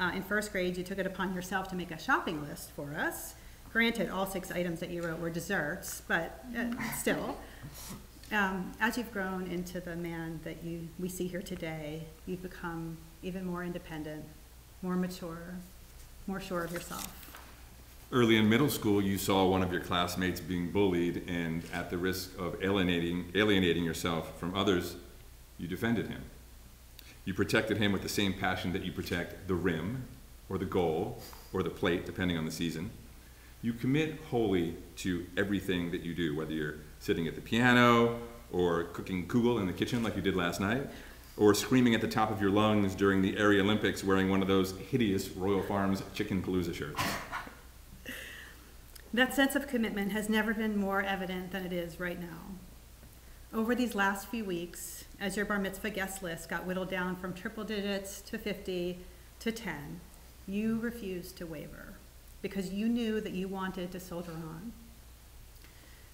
In first grade, you took it upon yourself to make a shopping list for us. Granted, all 6 items that you wrote were desserts, but still. As you've grown into the man that we see here today, you've become even more independent, more mature, more sure of yourself. Early in middle school, you saw one of your classmates being bullied, and at the risk of alienating yourself from others, you defended him. You protected him with the same passion that you protect the rim, or the goal, or the plate, depending on the season. You commit wholly to everything that you do, whether you're sitting at the piano, or cooking kugel in the kitchen like you did last night, or screaming at the top of your lungs during the Area Olympics wearing one of those hideous Royal Farms Chicken Palooza shirts. That sense of commitment has never been more evident than it is right now. Over these last few weeks, as your bar mitzvah guest list got whittled down from triple digits to 50 to 10, you refused to waver because you knew that you wanted to soldier on.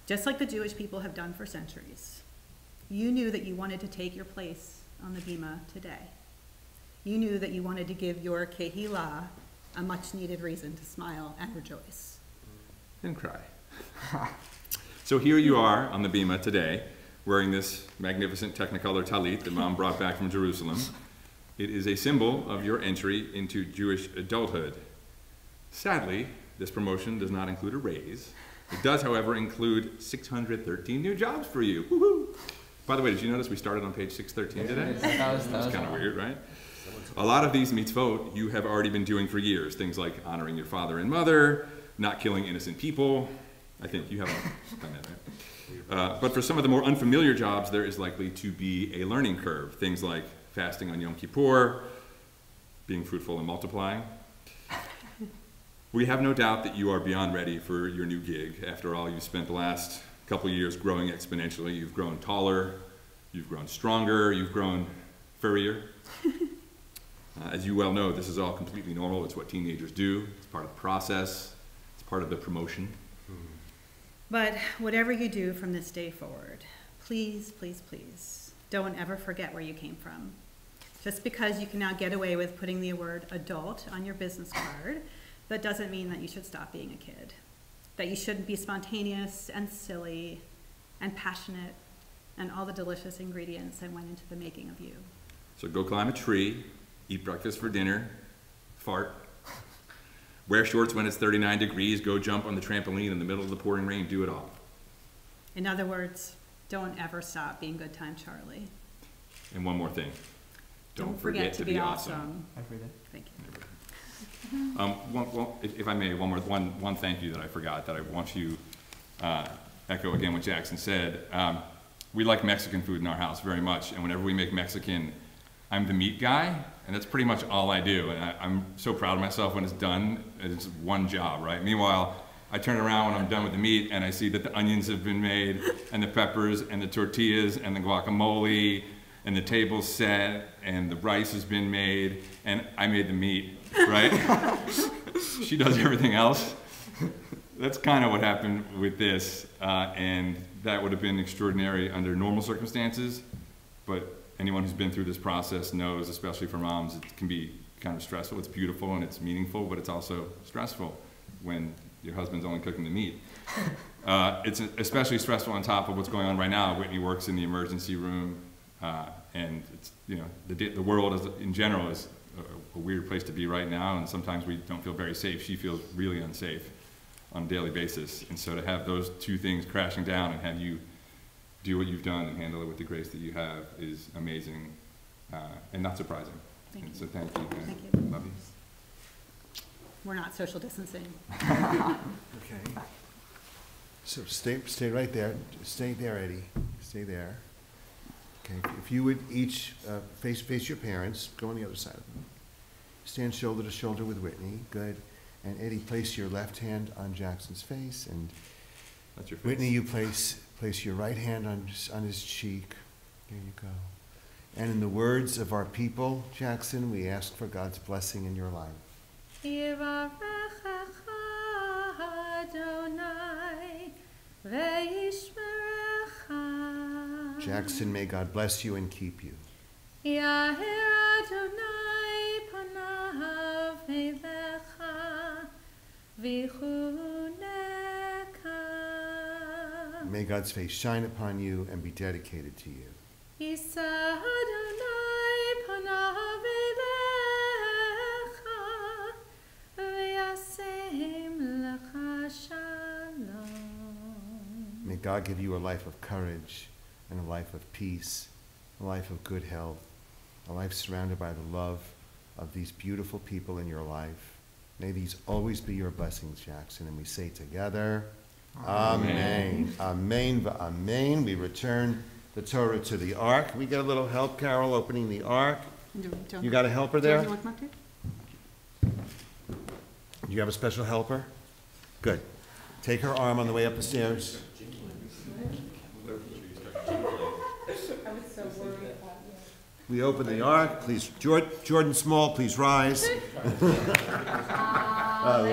Just like the Jewish people have done for centuries, you knew that you wanted to take your place on the bima today. You knew that you wanted to give your kehillah a much-needed reason to smile and rejoice. And cry. So here you are on the bima today, wearing this magnificent Technicolor talit that Mom brought back from Jerusalem. It is a symbol of your entry into Jewish adulthood. Sadly, this promotion does not include a raise. It does, however, include 613 new jobs for you. Woohoo! By the way, did you notice we started on page 613 today? That was kind of weird, right? A lot of these mitzvot you have already been doing for years. Things like honoring your father and mother, not killing innocent people. I think you haven't done that, right? But for some of the more unfamiliar jobs, there is likely to be a learning curve. Things like fasting on Yom Kippur, being fruitful and multiplying. We have no doubt that you are beyond ready for your new gig. After all, you've spent the last couple years growing exponentially. You've grown taller, you've grown stronger, you've grown furrier. As you well know, this is all completely normal. It's what teenagers do. It's part of the process. It's part of the promotion. But whatever you do from this day forward, please, please, please, don't ever forget where you came from. Just because you can now get away with putting the word adult on your business card, that doesn't mean that you should stop being a kid. That you shouldn't be spontaneous and silly and passionate and all the delicious ingredients that went into the making of you. So go climb a tree, eat breakfast for dinner, fart, wear shorts when it's 39 degrees, go jump on the trampoline in the middle of the pouring rain, do it all. In other words, don't ever stop being good time Charlie. And one more thing. Don't forget to be awesome. Every day. Thank you. If I may, one thank you that I forgot that I want to echo again what Jackson said. We like Mexican food in our house very much, and whenever we make Mexican, I'm the meat guy, and that's pretty much all I do. And I'm so proud of myself when it's done. It's one job, right? Meanwhile, I turn around when I'm done with the meat and I see that the onions have been made, and the peppers, and the tortillas, and the guacamole, and the table's set, and the rice has been made, and I made the meat, right? She does everything else. That's kind of what happened with this, and that would have been extraordinary under normal circumstances, but anyone who's been through this process knows, especially for moms, it can be kind of stressful. It's beautiful and it's meaningful, but it's also stressful when your husband's only cooking the meat. It's especially stressful on top of what's going on right now. Whitney works in the emergency room, and it's, you know, the world in general is a weird place to be right now, and sometimes we don't feel very safe. She feels really unsafe on a daily basis, and so to have those two things crashing down and have you do what you've done and handle it with the grace that you have is amazing, and not surprising. Thank you. So thank you. Thank you. Love you. We're not social distancing. Okay. So stay right there. Stay there, Eddie. Stay there. Okay. If you would each face your parents, go on the other side of them. Stand shoulder to shoulder with Whitney. Good. And Eddie, place your left hand on Jackson's face, and That's your face. Whitney, you place your right hand on his cheek. There you go. And in the words of our people, Jackson, we ask for God's blessing in your life. Yivarechecha Adonai ve'yishmerecha. Jackson, may God bless you and keep you. Yahir Adonai panav elecha v'chuneka. May God's face shine upon you and be dedicated to you. Yisa Adonai panav elecha v'yasem lecha. May God give you a life of courage and a life of peace, a life of good health, a life surrounded by the love of these beautiful people in your life. May these always be your blessings, Jackson. And we say together, Amen. Amen. Amen. We return the Torah to the ark. We get a little help, Carol, opening the ark. You got a helper there? Do you have a special helper? Good. Take her arm on the way up the stairs. We open the ark. Please, Jordan Small, please rise. No.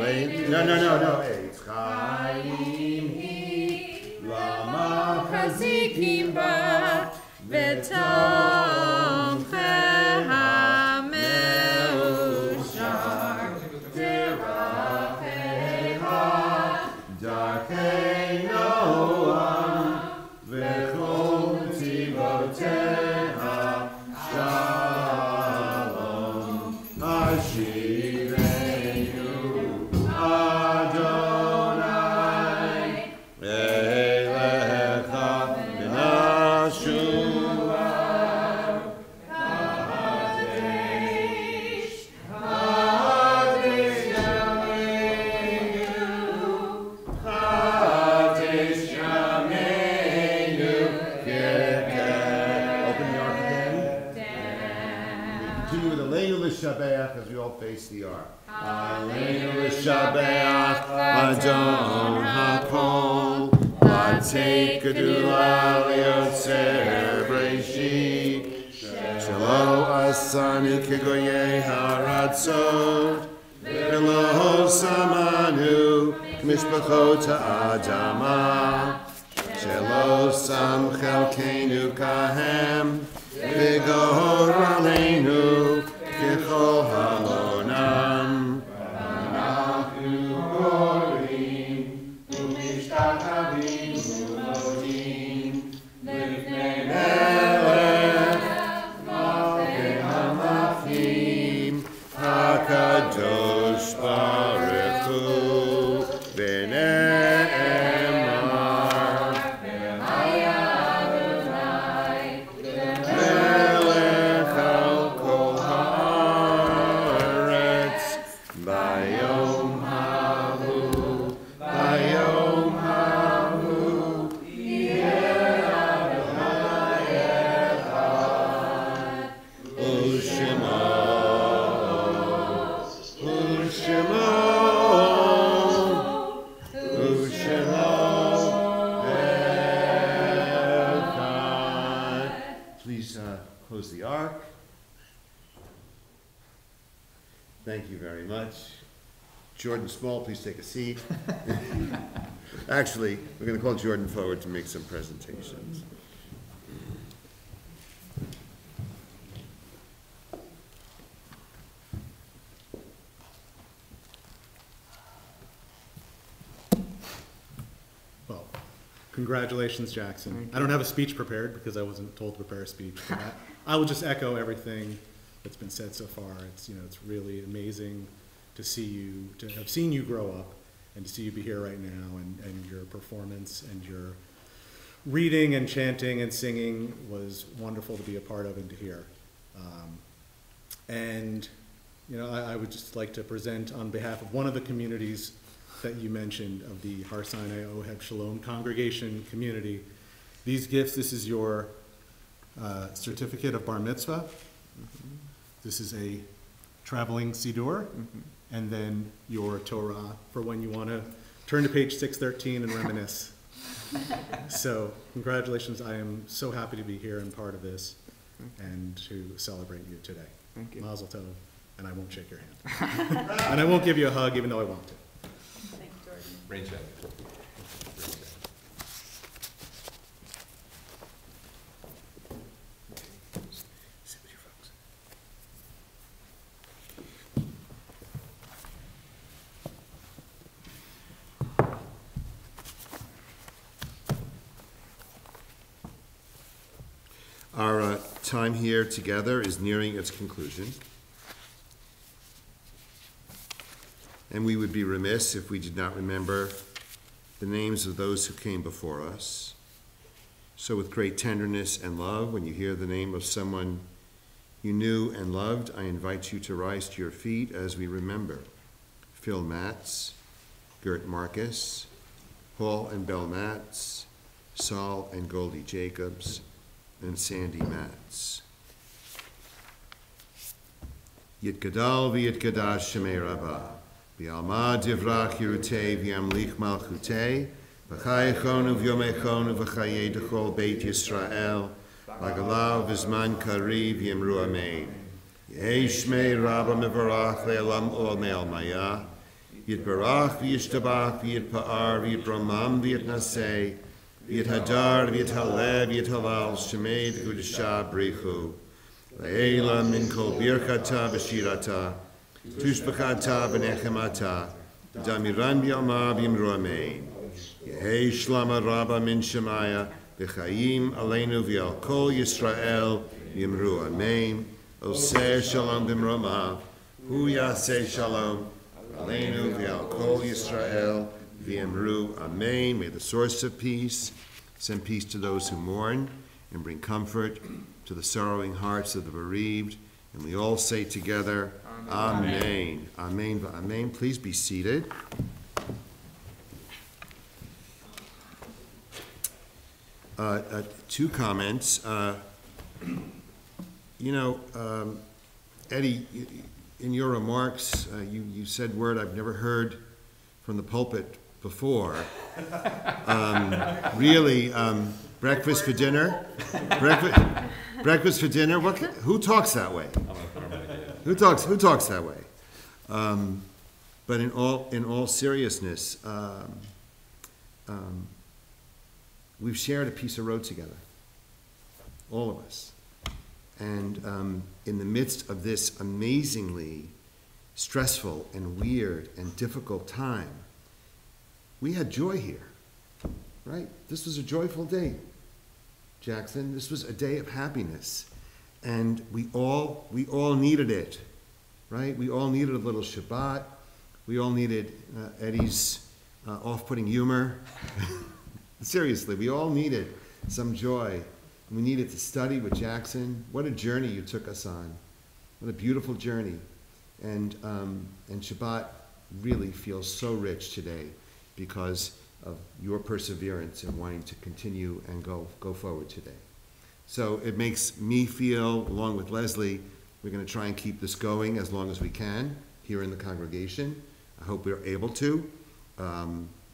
Eitz Chaim hi lama chazikim ba v'tom me'ushar derachecha darkei Noah v'chol tzivoteicha shalom Hashivenu Adonai Elecha b'nashua Kadesh Kadesh Yameinu Kadesh Yameinu Open the ark again. Continue with Aleinu L'Shabeach as we all face the ark. Aleinu L'Shabeach Adon HaKol Latei Gedula Liotzer Breshit Shelo Asani Kegoyei Haratzot V'lo Samanu Mishpachot Ha'adama Shelo Sam Chelkeinu Kahem V'gor Aleinu Kechol Halonam V'anachnu Gorim U'mishtachavim U'modim L'fnei Melech Malchei HaMelachim HaKadosh Baruch Hu V'ne'emar Melech al kol haaretz Bayom hahu Yeh Adonai echad U'shemo echad. Please close the ark. Thank you very much. Jordan Small, please take a seat. Actually, we're going to call Jordan forward to make some presentations. Well, congratulations, Jackson. I don't have a speech prepared because I wasn't told to prepare a speech. But I will just echo everything that's been said so far. It's really amazing to have seen you grow up and to see you be here right now, and your performance and your reading and chanting and singing was wonderful to be a part of and to hear. I would just like to present on behalf of one of the communities that you mentioned, of the Har Sinai Oheb Shalom congregation community, these gifts. This is your certificate of bar mitzvah. Mm-hmm. This is a traveling siddur, and then your Torah for when you want to turn to page 613 and reminisce. So congratulations. I am so happy to be here and part of this and to celebrate you today. Thank you. Mazel tov, and I won't shake your hand. And I won't give you a hug even though I want to. Thanks, Jordan. Rain check. Sit with your folks. Our time here together is nearing its conclusion. And we would be remiss if we did not remember the names of those who came before us. So with great tenderness and love, when you hear the name of someone you knew and loved, I invite you to rise to your feet as we remember Phil Matz, Gert Marcus, Paul and Belle Matz, Saul and Goldie Jacobs, and Sandy Matz. Yitgadal v'yitgadash Shemei Rabbah, v'alma divrach Yerutei v'yamlich malchutei, v'chayechonu v'yomechonu v'chayei d'chol Beit Yisrael, v'agalav v'zman kariv v'yemru amein. Yehei Shmei Rabbah mevarach le'elam ol me'al maya, Yitbarach v'yishtabach v'yitpa'ar v'yitramam v'yitnasei, v'yithadar v'yithalev v'yithalal Shemei d'Kudashah brichu. Le'ela min kol birchata v'shirata, tushbachata v'nechemata, damiran b'yalma b'yimru amein. Yehei shlama rabba min shemaya, v'chayim aleinu v'yal kol Yisrael b'yimru amein. Oseh shalom b'mromav, hu yaseh shalom, aleinu v'yal kol Yisrael v'yimru amein. May the source of peace send peace to those who mourn and bring comfort to the sorrowing hearts of the bereaved. And we all say together, Amen. Amen. Amen. Please be seated. Two comments. Eddie, in your remarks, you said word I've never heard from the pulpit before. Breakfast for dinner? Breakfast for dinner? Who talks that way? Who talks that way? But in all seriousness, we've shared a piece of road together, all of us. And in the midst of this amazingly stressful and weird and difficult time, we had joy here, right? This was a joyful day, Jackson. This was a day of happiness. And we all needed it, right? We all needed a little Shabbat. We all needed Eddie's off-putting humor. Seriously, we all needed some joy. We needed to study with Jackson. What a journey you took us on. What a beautiful journey. And Shabbat really feels so rich today because of your perseverance and wanting to continue and go forward today. So it makes me feel, along with Leslie, we're going to try and keep this going as long as we can here in the congregation. I hope we're able to.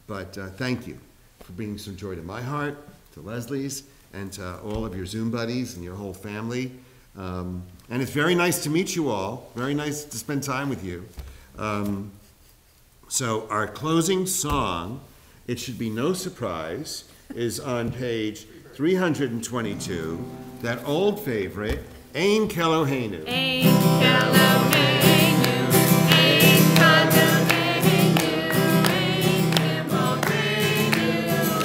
But thank you for bringing some joy to my heart, to Leslie's, and to all of your Zoom buddies and your whole family. And it's very nice to meet you all. Very nice to spend time with you. So our closing song, it should be no surprise, is on page 322, that old favorite, Ein Keloheinu. Ein Keloheinu, Ein Kadoneinu, Ein Kemoheinu,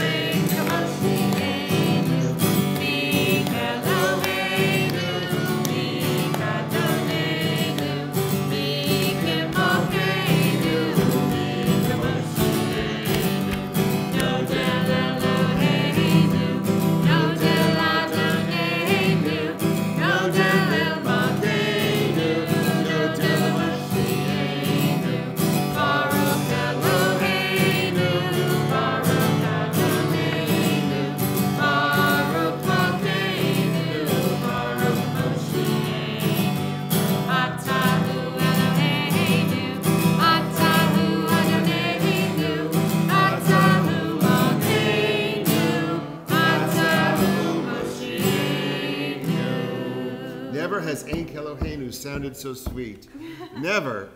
Ein Kamoshienu, Mi Keloheinu, Mi Kadoneinu, Mi Kemoheinu, Mi Kamoshienu, No Del Eloheinu, No Del Adonenu, No Del El-Malkeinu, No Del Moshienu, Baruch Eloheinu, Baruch Adonenu, Baruch Malkeinu, Baruch Moshienu, Atahu Eloheinu, Atahu Adonenu, Atahu Malkeinu, Atahu Moshienu. Never has Ein Keloheinu sounded so sweet. Never.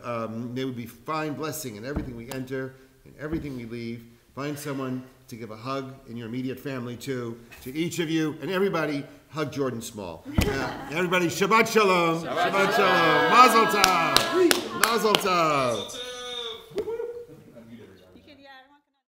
May we be find blessing in everything we enter, in everything we leave. Find someone to give a hug in your immediate family too. To each of you and everybody, hug Jordan Small. Everybody, Shabbat Shalom. Shabbat Shalom. Mazel Tov. Mazel Tov.